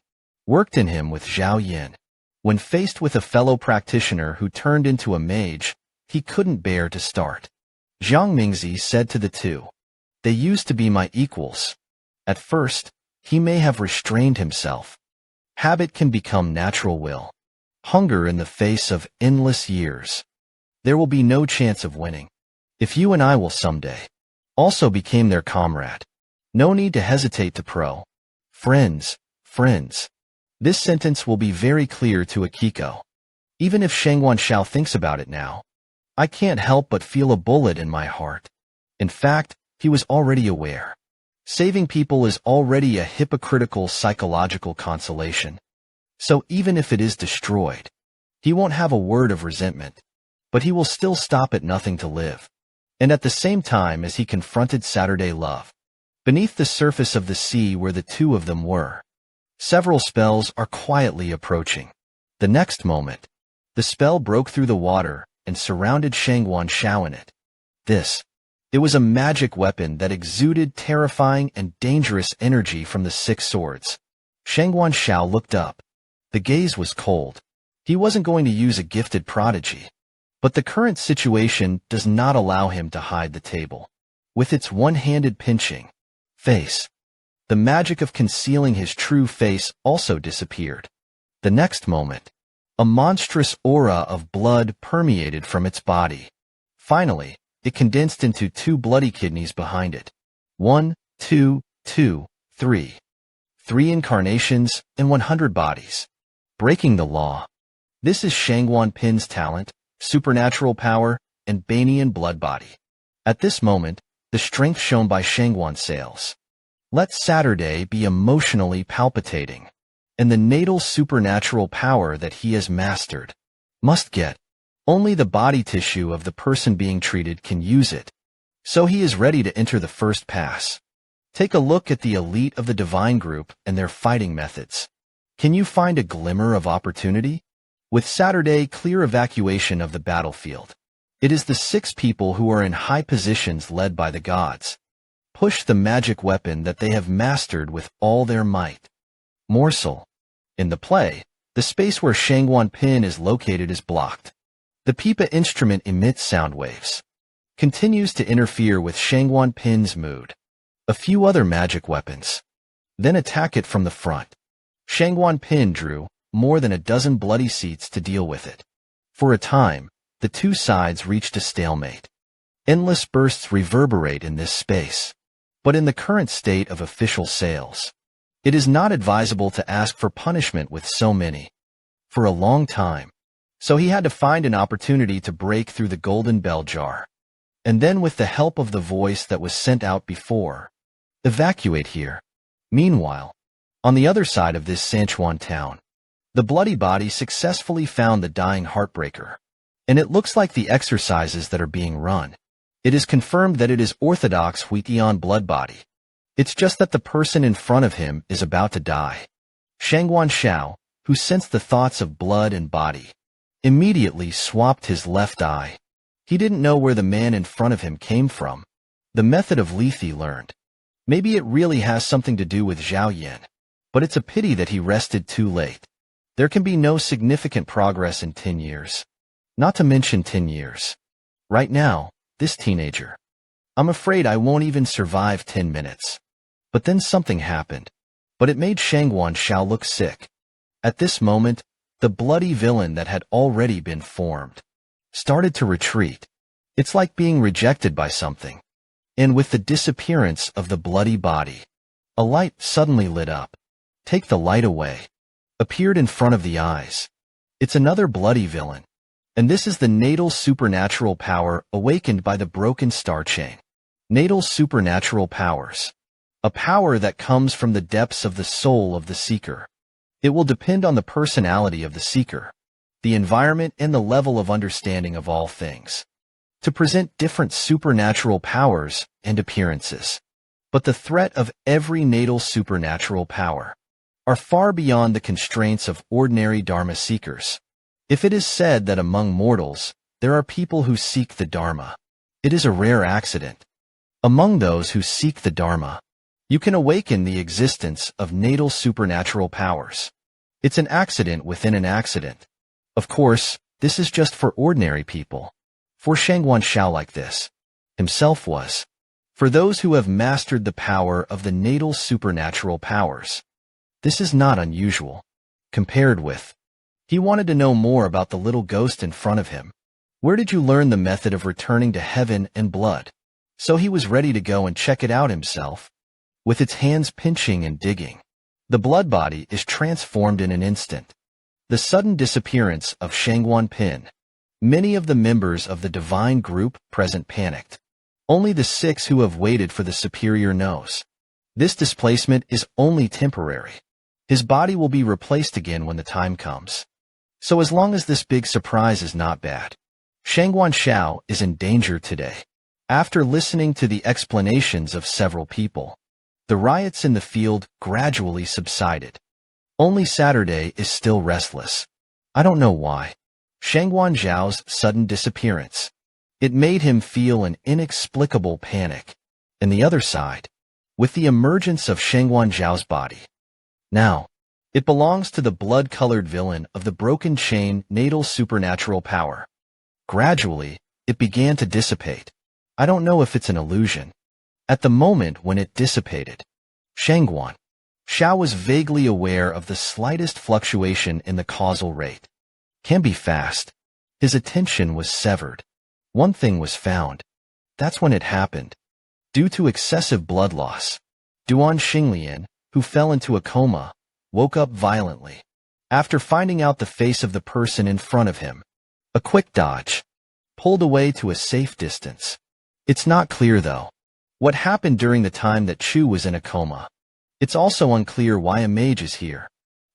worked in him with Zhao Yin. When faced with a fellow practitioner who turned into a mage, he couldn't bear to start. Zhang Mingzi said to the two, "They used to be my equals." At first, he may have restrained himself. Habit can become natural will. Hunger in the face of endless years. There will be no chance of winning. If you and I will someday also became their comrade, no need to hesitate to friends. This sentence will be very clear to Akiko. Even if Shangguan Xiao thinks about it now, I can't help but feel a bullet in my heart. In fact, he was already aware. Saving people is already a hypocritical psychological consolation. So even if it is destroyed, he won't have a word of resentment, but he will still stop at nothing to live. And at the same time as he confronted Saturday Love, beneath the surface of the sea where the two of them were, several spells are quietly approaching. The next moment, the spell broke through the water and surrounded Shangguan Xiao in it. It was a magic weapon that exuded terrifying and dangerous energy from the 6 swords. Shangguan Xiao looked up. The gaze was cold. He wasn't going to use a gifted prodigy. But the current situation does not allow him to hide the table. With its one-handed pinching face, the magic of concealing his true face also disappeared. The next moment, a monstrous aura of blood permeated from its body. Finally, it condensed into 2 bloody kidneys behind it. 1, 2, 2, 3. 3 incarnations and 100 bodies. Breaking the law. This is Shangguan Pin's talent, supernatural power, and Banian blood body. At this moment, the strength shown by Shangguan sails. Let Saturday be emotionally palpitating, and the natal supernatural power that he has mastered must get. Only the body tissue of the person being treated can use it. So he is ready to enter the first pass. Take a look at the elite of the divine group and their fighting methods. Can you find a glimmer of opportunity? With Saturday clear evacuation of the battlefield, it is the 6 people who are in high positions led by the gods. Push the magic weapon that they have mastered with all their might. Morsel. In the play, the space where Shangguan Pin is located is blocked. The pipa instrument emits sound waves. Continues to interfere with Shangguan Pin's mood. A few other magic weapons. Then attack it from the front. Shangguan Pin drew more than a dozen bloody seats to deal with it. For a time, the 2 sides reached a stalemate. Endless bursts reverberate in this space. But in the current state of official sales, it is not advisable to ask for punishment with so many. For a long time. So he had to find an opportunity to break through the golden bell jar. And then with the help of the voice that was sent out before, evacuate here. Meanwhile, on the other side of this Sanchuan town, the bloody body successfully found the dying heartbreaker. And it looks like the exercises that are being run. It is confirmed that it is orthodox Huitian blood body. It's just that the person in front of him is about to die. Shangguan Xiao, who sensed the thoughts of blood and body, immediately swapped his left eye. He didn't know where the man in front of him came from. The method of Lethe learned. Maybe it really has something to do with Zhao Yin. But it's a pity that he rested too late. There can be no significant progress in 10 years. Not to mention 10 years. Right now, this teenager. I'm afraid I won't even survive 10 minutes. But then something happened. But it made Shangguan Xiao look sick. At this moment, the bloody villain that had already been formed started to retreat. It's like being rejected by something. And with the disappearance of the bloody body, a light suddenly lit up. take the light away, appeared in front of the eyes. It's another bloody villain. And this is the natal supernatural power awakened by the broken star chain. Natal supernatural powers. A power that comes from the depths of the soul of the seeker. It will depend on the personality of the seeker, the environment, and the level of understanding of all things, to present different supernatural powers and appearances. But the threat of every natal supernatural power are far beyond the constraints of ordinary Dharma seekers. If it is said that among mortals there are people who seek the Dharma, it is a rare accident. Among those who seek the Dharma, you can awaken the existence of natal supernatural powers. It's an accident within an accident. Of course, this is just for ordinary people. For Shangguan Shao like this, himself was. For those who have mastered the power of the natal supernatural powers, this is not unusual. Compared with, he wanted to know more about the little ghost in front of him. Where did you learn the method of returning to heaven and blood? So he was ready to go and check it out himself. With its hands pinching and digging, the blood body is transformed in an instant. The sudden disappearance of Shangguan Pin. Many of the members of the divine group present panicked. Only the 6 who have waited for the superior knows. This displacement is only temporary. His body will be replaced again when the time comes. So as long as this big surprise is not bad, Shangguan Shao is in danger today. After listening to the explanations of several people, the riots in the field gradually subsided. Only Saturday is still restless. I don't know why. Shangguan Zhao's sudden disappearance. It made him feel an inexplicable panic. And the other side, with the emergence of Shangguan Zhao's body. Now, it belongs to the blood-colored villain of the broken chain natal supernatural power. Gradually, it began to dissipate. I don't know if it's an illusion. At the moment when it dissipated, Shangguan Shao was vaguely aware of the slightest fluctuation in the causal rate. Can be fast. His attention was severed. One thing was found. That's when it happened. Due to excessive blood loss, Duan Xinglian, who fell into a coma, woke up violently. After finding out the face of the person in front of him, a quick dodge, pulled away to a safe distance. It's not clear, though, what happened during the time that Chu was in a coma. It's also unclear why a mage is here.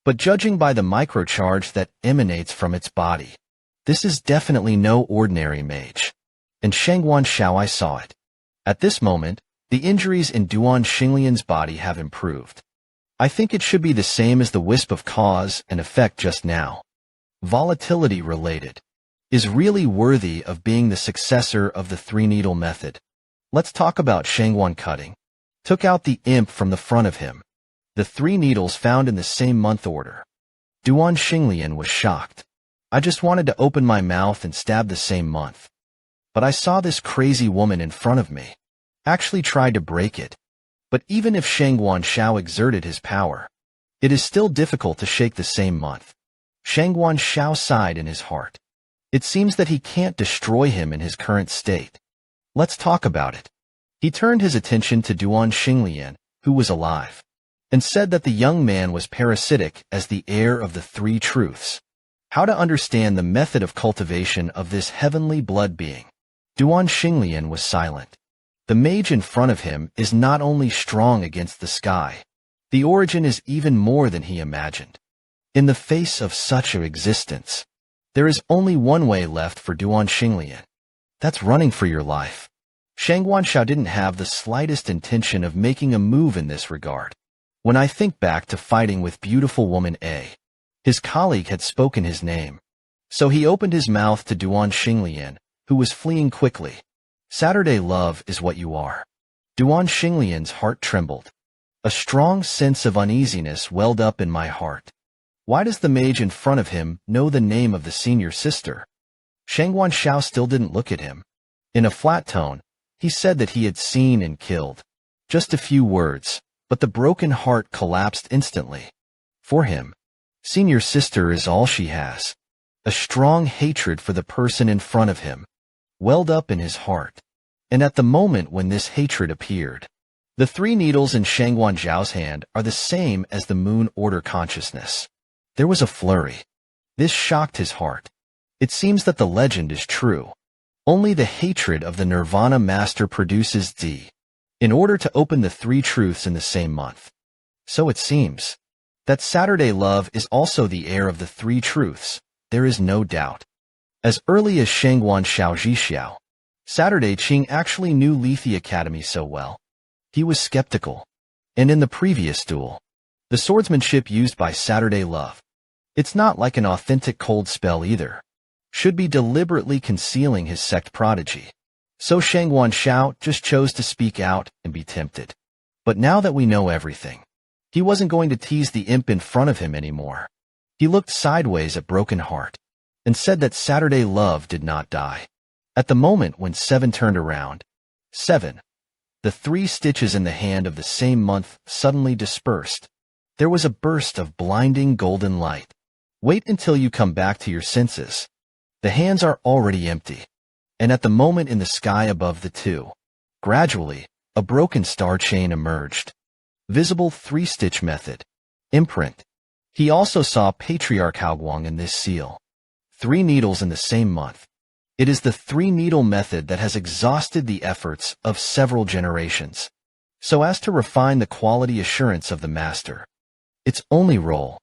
But judging by the microcharge that emanates from its body, this is definitely no ordinary mage. And Shangguan Shao, I saw it. At this moment, the injuries in Duan Xinglian's body have improved. I think it should be the same as the wisp of cause and effect just now. Volatility related. Is really worthy of being the successor of the three-needle method. Let's talk about Shangguan cutting. Took out the imp from the front of him. The 3 needles found in the same month order. Duan Xinglian was shocked. I just wanted to open my mouth and stab the same month. But I saw this crazy woman in front of me. Actually tried to break it. But even if Shangguan Shao exerted his power, it is still difficult to shake the same month. Shangguan Shao sighed in his heart. It seems that he can't destroy him in his current state. Let's talk about it. He turned his attention to Duan Xinglian, who was alive, and said that the young man was parasitic as the heir of the 3 truths. How to understand the method of cultivation of this heavenly blood being. Duan Xinglian was silent. The mage in front of him is not only strong against the sky, the origin is even more than he imagined. In the face of such an existence, there is only one way left for Duan Xinglian. That's running for your life. Shangguan Shao didn't have the slightest intention of making a move in this regard. When I think back to fighting with beautiful woman A, his colleague had spoken his name. So he opened his mouth to Duan Xinglian, who was fleeing quickly. Saturday love is what you are. Duan Xinglian's heart trembled. A strong sense of uneasiness welled up in my heart. Why does the mage in front of him know the name of the senior sister? Shangguan Shao still didn't look at him. In a flat tone, he said that he had seen and killed. Just a few words, but the broken heart collapsed instantly. For him, senior sister is all she has. A strong hatred for the person in front of him welled up in his heart. And at the moment when this hatred appeared, The three needles in Shangguan Zhao's hand are the same as the Moon Order consciousness. There was a flurry. This shocked his heart. It seems that the legend is true. Only the hatred of the Nirvana Master produces Z, in order to open the three truths in the same month. So it seems that Saturday love is also the heir of the three truths, there is no doubt. As early as Shangguan Xiao, Saturday Qing actually knew Lethe Academy so well. He was skeptical. And in the previous duel, the swordsmanship used by Saturday love, it's not like an authentic cold spell either, should be deliberately concealing his sect prodigy. So Shangguan Xiao just chose to speak out and be tempted. But now that we know everything, he wasn't going to tease the imp in front of him anymore. He looked sideways at Broken Heart and said that Saturday love did not die. At the moment when Seven turned around, the three stitches in the hand of the same month suddenly dispersed. There was a burst of blinding golden light. Wait until you come back to your senses. The hands are already empty. And at the moment in the sky above the two, gradually, a broken star chain emerged. Visible three-stitch method. Imprint. He also saw Patriarch Haoguang in this seal. Three needles in the same month. It is the three-needle method that has exhausted the efforts of several generations, so as to refine the quality assurance of the master. Its only role.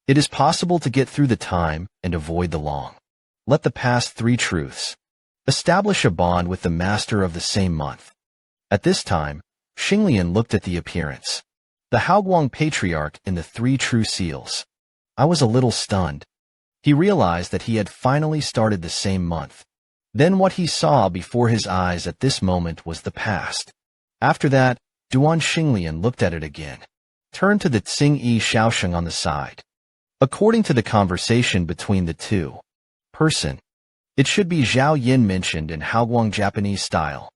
It is possible to get through the time and avoid the long. Let the past three truths. Establish a bond with the master of the same month. At this time, Xinglian looked at the appearance. The Haoguang Patriarch in the three true seals. I was a little stunned. He realized that he had finally started the same month. Then what he saw before his eyes at this moment was the past. After that, Duan Xinglian looked at it again. Turned to the Tsing-Yi Shaosheng on the side. According to the conversation between the two person, it should be Zhao Yin mentioned in Haoguang Japanese style.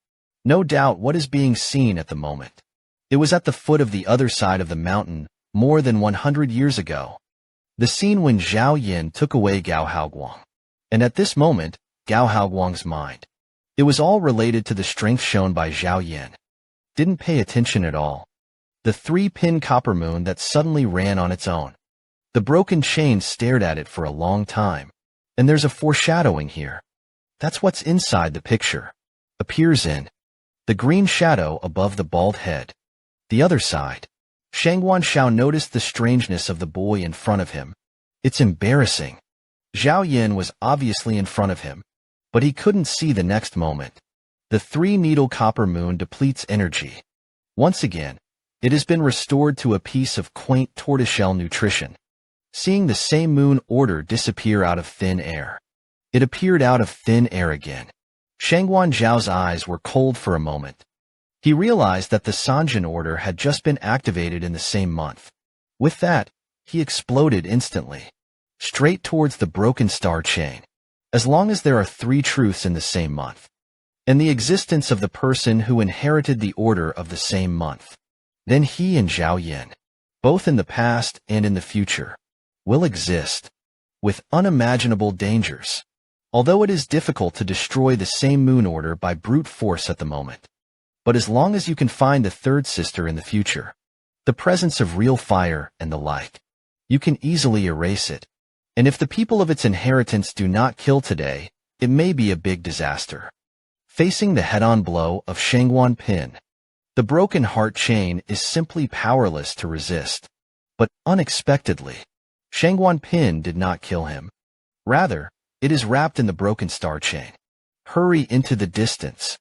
No doubt what is being seen at the moment. It was at the foot of the other side of the mountain more than 100 years ago. The scene when Zhao Yin took away Gao Haoguang. And at this moment, Gao Haoguang's mind. It was all related to the strength shown by Zhao Yin. Didn't pay attention at all. The three-pin copper moon that suddenly ran on its own. The broken chain stared at it for a long time. And there's a foreshadowing here. That's what's inside the picture. Appears in the green shadow above the bald head. The other side. Shangguan Xiao noticed the strangeness of the boy in front of him. It's embarrassing. Zhao Yin was obviously in front of him, but he couldn't see the next moment. The three-needle copper moon depletes energy. Once again, it has been restored to a piece of quaint tortoiseshell nutrition. Seeing the same moon order disappear out of thin air. It appeared out of thin air again. Shangguan Zhao's eyes were cold for a moment. He realized that the Sanjin order had just been activated in the same month. With that, he exploded instantly. Straight towards the broken star chain. As long as there are three truths in the same month. And the existence of the person who inherited the order of the same month. Then he and Zhao Yin, both in the past and in the future, will exist. With unimaginable dangers. Although it is difficult to destroy the same moon order by brute force at the moment. But as long as you can find the third sister in the future, the presence of real fire and the like, you can easily erase it. And if the people of its inheritance do not kill today, it may be a big disaster. Facing the head-on blow of Shangguan Pin, the broken heart chain is simply powerless to resist. But unexpectedly, Shangguan Pin did not kill him. Rather, it is wrapped in the broken star chain. Hurry into the distance.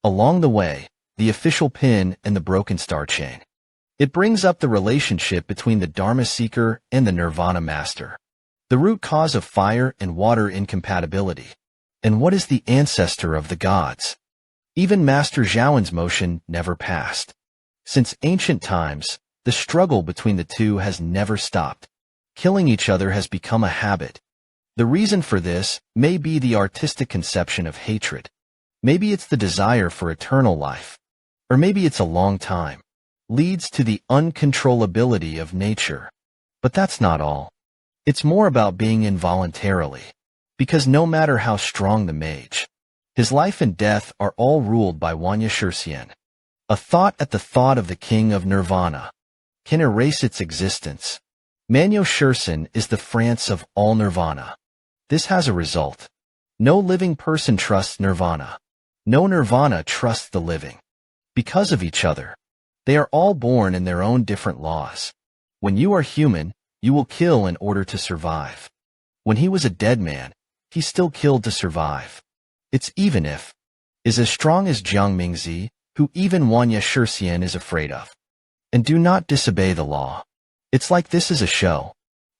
Along the way, the official pin and the broken star chain. It brings up the relationship between the Dharma Seeker and the Nirvana Master. The root cause of fire and water incompatibility. And what is the ancestor of the gods? Even Master Zhaoyin's motion never passed. Since ancient times, the struggle between the two has never stopped. Killing each other has become a habit. The reason for this may be the artistic conception of hatred. Maybe it's the desire for eternal life. Or maybe it's a long time. Leads to the uncontrollability of nature. But that's not all. It's more about being involuntarily. Because no matter how strong the mage, his life and death are all ruled by Wanya Shurxian. A thought at the thought of the king of Nirvana can erase its existence. Manhwa Shursen is the France of all Nirvana. This has a result. No living person trusts Nirvana. No Nirvana trusts the living. Because of each other. They are all born in their own different laws. When you are human, you will kill in order to survive. When he was a dead man, he still killed to survive. It's even if is as strong as Jiang Mingzi, who even Manhwa Shursen is afraid of. And do not disobey the law. It's like this is a show.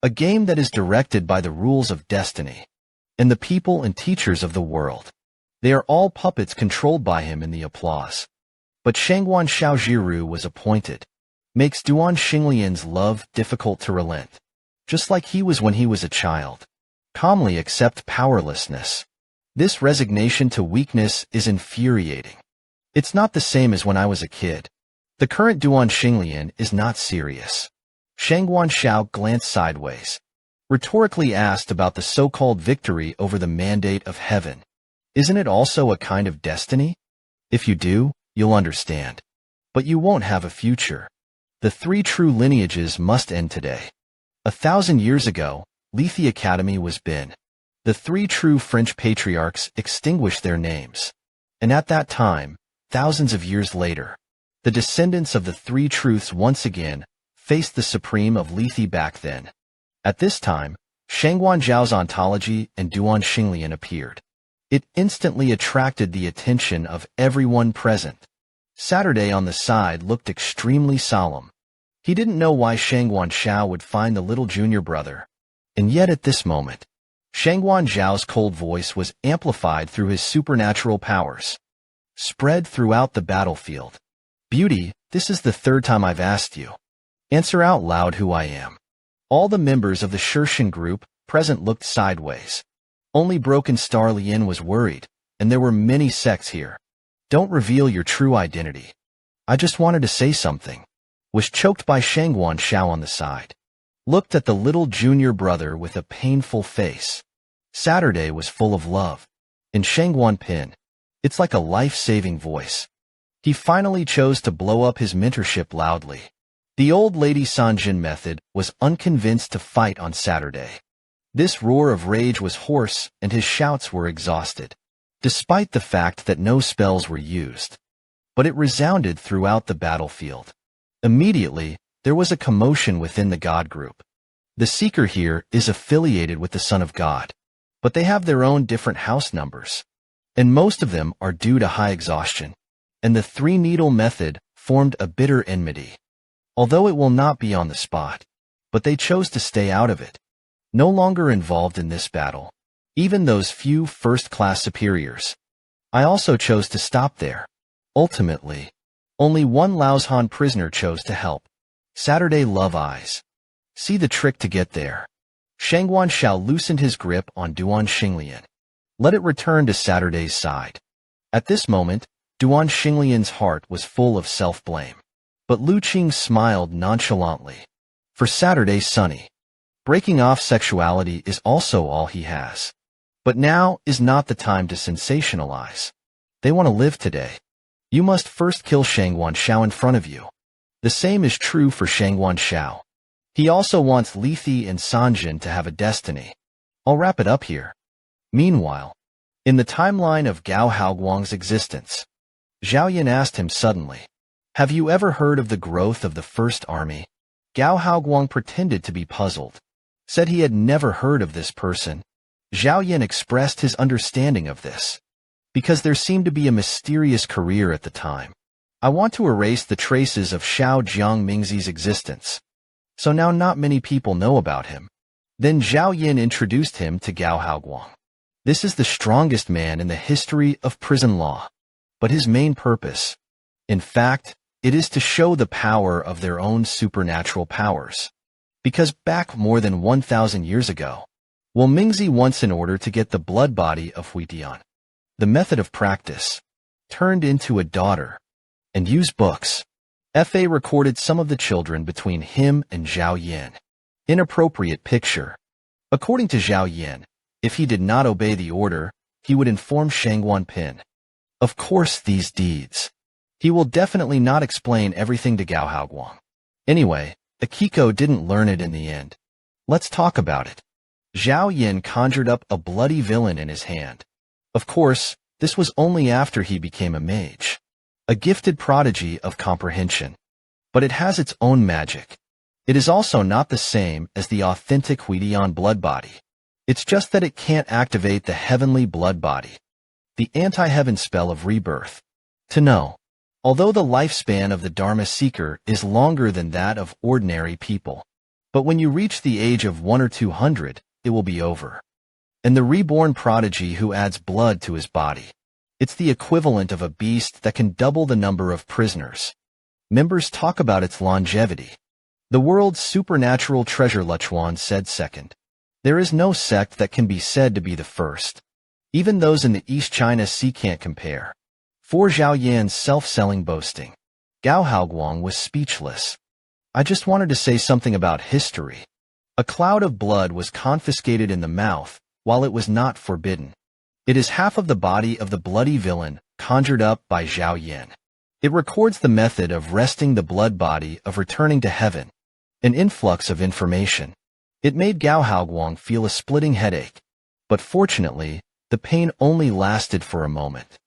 A game that is directed by the rules of destiny. And the people and teachers of the world. They are all puppets controlled by him in the applause. But Shangguan Xiaojiru was appointed. Makes Duan Xinglian's love difficult to relent. Just like he was when he was a child. Calmly accept powerlessness. This resignation to weakness is infuriating. It's not the same as when I was a kid. The current Duan Xinglian is not serious. Shangguan Xiao glanced sideways. Rhetorically asked about the so-called victory over the mandate of heaven. Isn't it also a kind of destiny? If you do, you'll understand. But you won't have a future. The three true lineages must end today. 1,000 years ago, Lethe Academy was been. The three true French patriarchs extinguished their names. And at that time, thousands of years later, the descendants of the three truths once again faced the supreme of Lethe back then. At this time, Shangguan Zhao's ontology and Duan Xinglian appeared. It instantly attracted the attention of everyone present. Saturday on the side looked extremely solemn. He didn't know why Shangguan Xiao would find the little junior brother. And yet at this moment, Shangguan Zhao's cold voice was amplified through his supernatural powers. Spread throughout the battlefield. Beauty, this is the third time I've asked you. Answer out loud who I am. All the members of the Shursen group present looked sideways. Only Broken Star Lien was worried, and there were many sects here. Don't reveal your true identity. I just wanted to say something. Was choked by Shangguan Xiao on the side. Looked at the little junior brother with a painful face. Saturday was full of love. And Shangguan Pin. It's like a life-saving voice. He finally chose to blow up his mentorship loudly. The old lady Sanjin method was unconvinced to fight on Saturday. This roar of rage was hoarse and his shouts were exhausted, despite the fact that no spells were used. But it resounded throughout the battlefield. Immediately, there was a commotion within the God group. The Seeker here is affiliated with the Son of God, but they have their own different house numbers, and most of them are due to high exhaustion, and the three-needle method formed a bitter enmity. Although it will not be on the spot, but they chose to stay out of it. No longer involved in this battle, even those few first-class superiors. I also chose to stop there. Ultimately, only one Laoshan prisoner chose to help. Saturday Love Eyes. See the trick to get there. Shangguan Xiao loosened his grip on Duan Xinglian. Let it return to Saturday's side. At this moment, Duan Xinglian's heart was full of self-blame. But Lu Qing smiled nonchalantly. For Saturday Sunny. Breaking off sexuality is also all he has. But now is not the time to sensationalize. They want to live today. You must first kill Shangguan Xiao in front of you. The same is true for Shangguan Xiao. He also wants Lethe and Sanjin to have a destiny. I'll wrap it up here. Meanwhile, in the timeline of Gao Haoguang's existence, Zhao Yan asked him suddenly, have you ever heard of the growth of the First Army? Gao Haoguang pretended to be puzzled. Said he had never heard of this person. Zhao Yan expressed his understanding of this. Because there seemed to be a mysterious career at the time. I want to erase the traces of Xiao Jiang Mingzi's existence. So now not many people know about him. Then Zhao Yan introduced him to Gao Haoguang. This is the strongest man in the history of prison law. But his main purpose, in fact, it is to show the power of their own supernatural powers. Because back more than 1,000 years ago, Mingzi once in order to get the blood body of Huitian, the method of practice, turned into a daughter, and used books. Fa recorded some of the children between him and Zhao Yan. Inappropriate picture. According to Zhao Yan, if he did not obey the order, he would inform Shangguan Pin. Of course these deeds He will definitely not explain everything to Gao Haoguang. Anyway, Akiko didn't learn it in the end. Let's talk about it. Zhao Yin conjured up a bloody villain in his hand. Of course, this was only after he became a mage. A gifted prodigy of comprehension. But it has its own magic. It is also not the same as the authentic Huidian blood body. It's just that it can't activate the heavenly blood body. The anti-heaven spell of rebirth. To know. Although the lifespan of the Dharma Seeker is longer than that of ordinary people. But when you reach the age of 100 or 200, it will be over. And the reborn prodigy who adds blood to his body. It's the equivalent of a beast that can double the number of prisoners. Members talk about its longevity. The world's supernatural treasure, Luchuan said second. There is no sect that can be said to be the first. Even those in the East China Sea can't compare. For Zhao Yan's self-selling boasting. Gao Haoguang was speechless. I just wanted to say something about history. A cloud of blood was confiscated in the mouth, while it was not forbidden. It is half of the body of the bloody villain, conjured up by Zhao Yan. It records the method of wresting the blood body of returning to heaven. An influx of information. It made Gao Haoguang feel a splitting headache. But fortunately, the pain only lasted for a moment.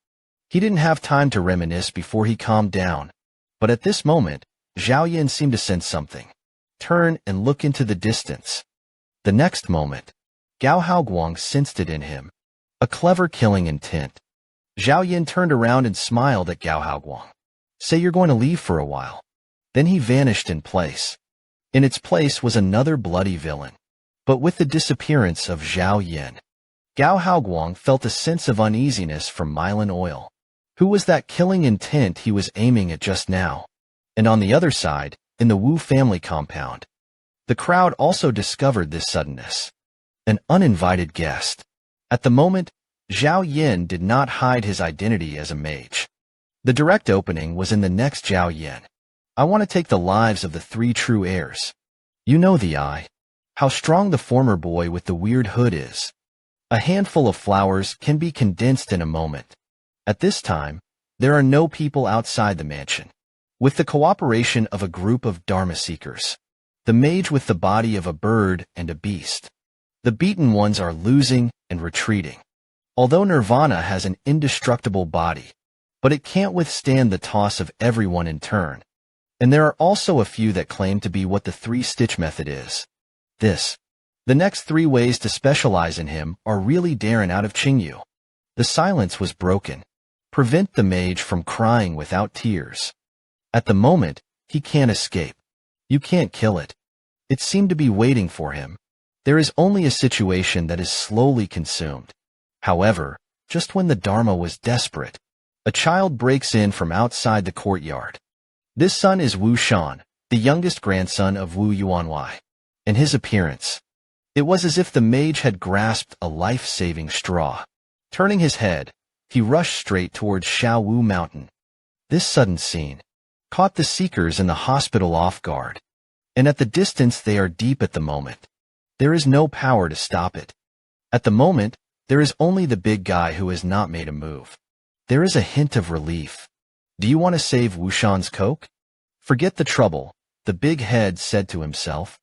He didn't have time to reminisce before he calmed down. But at this moment, Zhao Yan seemed to sense something. Turn and look into the distance. The next moment, Gao Haoguang sensed it in him. A clever killing intent. Zhao Yan turned around and smiled at Gao Haoguang. Say you're going to leave for a while. Then he vanished in place. In its place was another bloody villain. But with the disappearance of Zhao Yan, Gao Haoguang felt a sense of uneasiness from Myelin Oil. Who was that killing intent he was aiming at just now? And on the other side, in the Wu family compound, the crowd also discovered this suddenness. An uninvited guest. At the moment, Zhao Yan did not hide his identity as a mage. The direct opening was in the next Zhao Yan. I want to take the lives of the 3 true heirs. You know the eye. How strong the former boy with the weird hood is. A handful of flowers can be condensed in a moment. At this time, there are no people outside the mansion. With the cooperation of a group of Dharma seekers. The mage with the body of a bird and a beast. The beaten ones are losing and retreating. Although Nirvana has an indestructible body, but it can't withstand the toss of everyone in turn. And there are also a few that claim to be what the 3-stitch method is. The next 3 ways to specialize in him are really daring out of Qingyu. The silence was broken. Prevent the mage from crying without tears. At the moment, he can't escape. You can't kill it. It seemed to be waiting for him. There is only a situation that is slowly consumed. However, just when the Dharma was desperate, a child breaks in from outside the courtyard. This son is Wu Shan, the youngest grandson of Wu Yuanwei. And his appearance. It was as if the mage had grasped a life-saving straw. Turning his head, he rushed straight towards Shao Wu Mountain. This sudden scene caught the seekers in the hospital off guard. And at the distance they are deep at the moment. There is no power to stop it. At the moment, there is only the big guy who has not made a move. There is a hint of relief. Do you want to save Wu Shan's coke? Forget the trouble, the big head said to himself.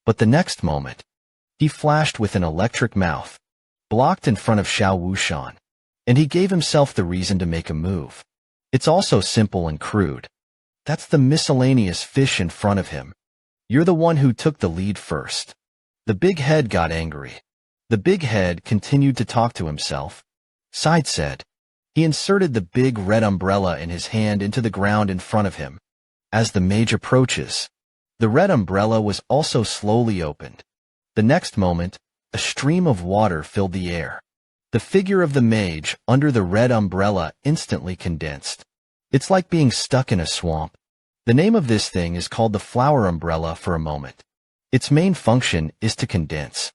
But the next moment, he flashed with an electric mouth, blocked in front of Shao Wu Shan. And he gave himself the reason to make a move. It's also simple and crude. That's the miscellaneous fish in front of him. You're the one who took the lead first. The big head got angry. The big head continued to talk to himself. Side said. He inserted the big red umbrella in his hand into the ground in front of him. As the mage approaches, the red umbrella was also slowly opened. The next moment, a stream of water filled the air. The figure of the mage under the red umbrella instantly condensed. It's like being stuck in a swamp. The name of this thing is called the flower umbrella for a moment. Its main function is to condense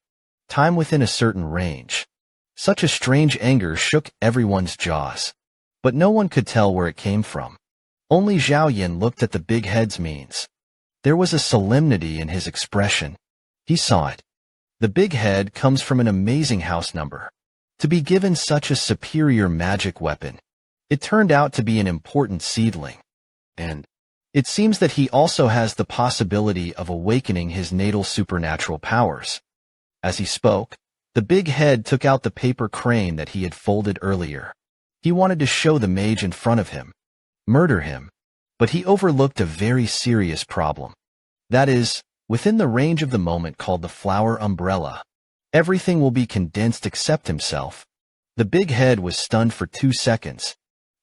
time within a certain range. Such a strange anger shook everyone's jaws. But no one could tell where it came from. Only Zhao Yan looked at the big head's means. There was a solemnity in his expression. He saw it. The big head comes from an amazing house number. To be given such a superior magic weapon, It turned out to be an important seedling, and it seems that he also has the possibility of awakening his natal supernatural powers. As he spoke, the big head took out the paper crane that he had folded earlier. He wanted to show the mage in front of him, murder him, but he overlooked a very serious problem. That is, within the range of the moment called the flower umbrella, everything will be condensed except himself. The big head was stunned for 2 seconds.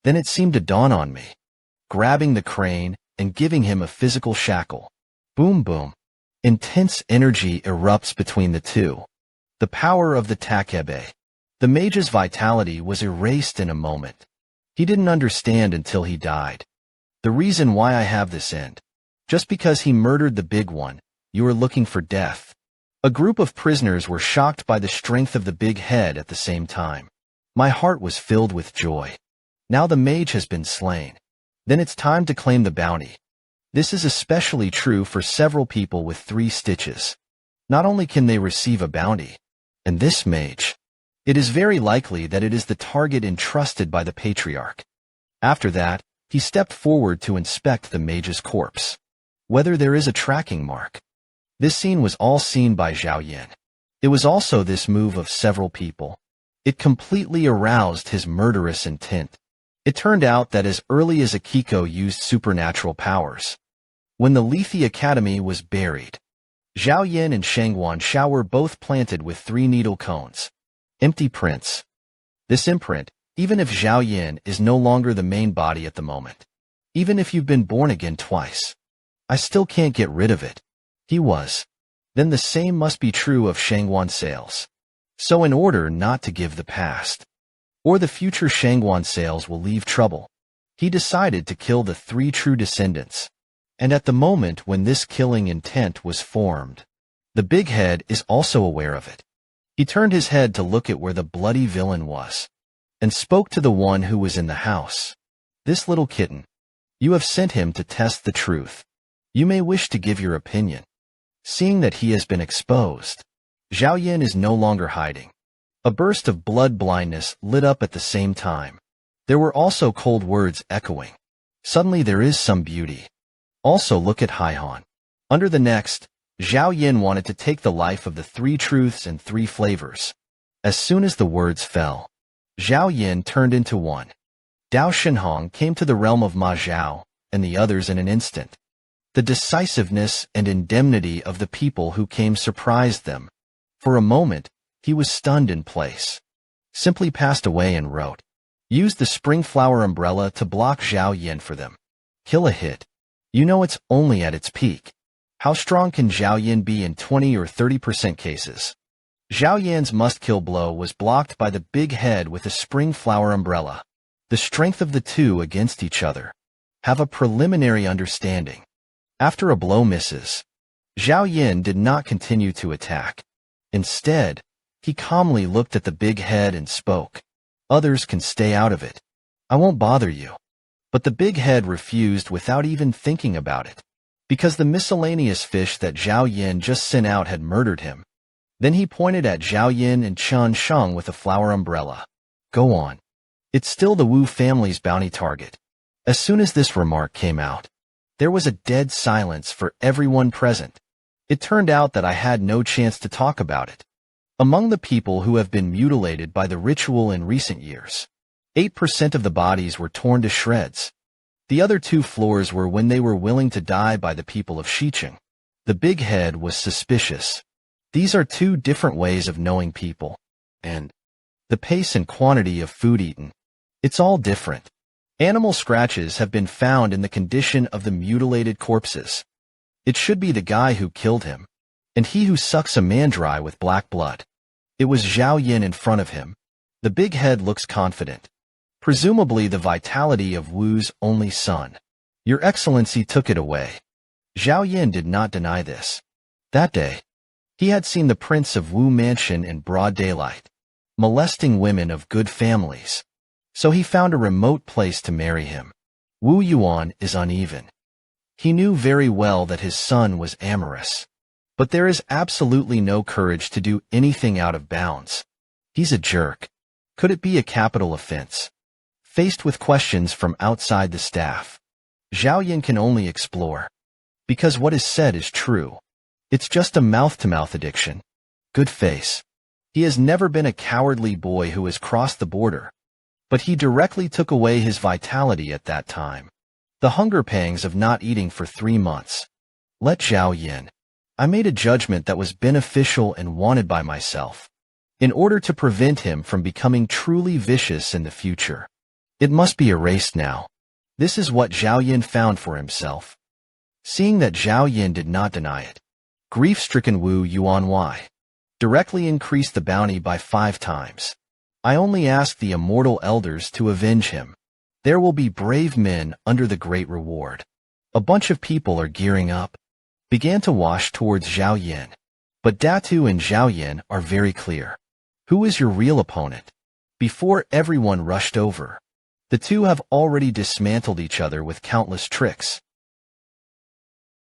Then it seemed to dawn on me. Grabbing the crane and giving him a physical shackle. Boom boom. Intense energy erupts between the two. The power of the takebe. The mage's vitality was erased in a moment. He didn't understand until he died. The reason why I have this end. Just because he murdered the big one, you are looking for death. A group of prisoners were shocked by the strength of the big head at the same time. My heart was filled with joy. Now the mage has been slain. Then it's time to claim the bounty. This is especially true for several people with 3 stitches. Not only can they receive a bounty, and this mage, it is very likely that it is the target entrusted by the patriarch. After that, he stepped forward to inspect the mage's corpse. Whether there is a tracking mark. This scene was all seen by Zhao Yin. It was also this move of several people. It completely aroused his murderous intent. It turned out that as early as Akiko used supernatural powers. When the Lethe Academy was buried, Zhao Yin and Shangguan Shao were both planted with 3 needle cones. Empty prints. This imprint, even if Zhao Yin is no longer the main body at the moment, even if you've been born again twice, I still can't get rid of it. He was. Then the same must be true of Shangguan Sales. So in order not to give the past, or the future Shangguan Sales will leave trouble, he decided to kill the 3 true descendants. And at the moment when this killing intent was formed, the big head is also aware of it. He turned his head to look at where the bloody villain was, and spoke to the one who was in the house. This little kitten. You have sent him to test the truth. You may wish to give your opinion. Seeing that he has been exposed, Zhao Yin is no longer hiding. A burst of blood blindness lit up at the same time. There were also cold words echoing. Suddenly there is some beauty. Also look at Haihan. Under the next, Zhao Yin wanted to take the life of the 3 truths and 3 flavors. As soon as the words fell, Zhao Yin turned into one. Dao Shenhong came to the realm of Ma Zhao, and the others in an instant. The decisiveness and indemnity of the people who came surprised them. For a moment, he was stunned in place. Simply passed away and wrote. Use the spring flower umbrella to block Zhao Yin for them. Kill a hit. You know it's only at its peak. How strong can Zhao Yin be in 20 or 30% cases? Zhao Yan's must-kill blow was blocked by the big head with a spring flower umbrella. The strength of the two against each other. Have a preliminary understanding. After a blow misses, Zhao Yin did not continue to attack. Instead, he calmly looked at the big head and spoke. Others can stay out of it. I won't bother you. But the big head refused without even thinking about it, because the miscellaneous fish that Zhao Yin just sent out had murdered him. Then he pointed at Zhao Yin and Chen Sheng with a flower umbrella. Go on. It's still the Wu family's bounty target. As soon as this remark came out, there was a dead silence for everyone present. It turned out that I had no chance to talk about it. Among the people who have been mutilated by the ritual in recent years, 8% of the bodies were torn to shreds. The other 2 floors were when they were willing to die by the people of Xiqing. The big head was suspicious. These are 2 different ways of knowing people. And the pace and quantity of food eaten. It's all different. Animal scratches have been found in the condition of the mutilated corpses. It should be the guy who killed him, and he who sucks a man dry with black blood. It was Zhao Yin in front of him. The big head looks confident. Presumably the vitality of Wu's only son. Your Excellency took it away. Zhao Yin did not deny this. That day, he had seen the prince of Wu mansion in broad daylight, molesting women of good families. So he found a remote place to marry him. Wu Yuan is uneven. He knew very well that his son was amorous. But there is absolutely no courage to do anything out of bounds. He's a jerk. Could it be a capital offense? Faced with questions from outside the staff, Zhao Yin can only explore. Because what is said is true. It's just a mouth-to-mouth addiction. Good face. He has never been a cowardly boy who has crossed the border. But he directly took away his vitality at that time. The hunger pangs of not eating for 3 months. Let Zhao Yin. I made a judgment that was beneficial and wanted by myself. In order to prevent him from becoming truly vicious in the future. It must be erased now. This is what Zhao Yin found for himself. Seeing that Zhao Yin did not deny it, grief-stricken Wu Yuanwei directly increased the bounty by 5 times. I only ask the immortal elders to avenge him. There will be brave men under the great reward. A bunch of people are gearing up. Began to wash towards Zhao Yin. But Datu and Zhao Yin are very clear. Who is your real opponent? Before everyone rushed over. The two have already dismantled each other with countless tricks.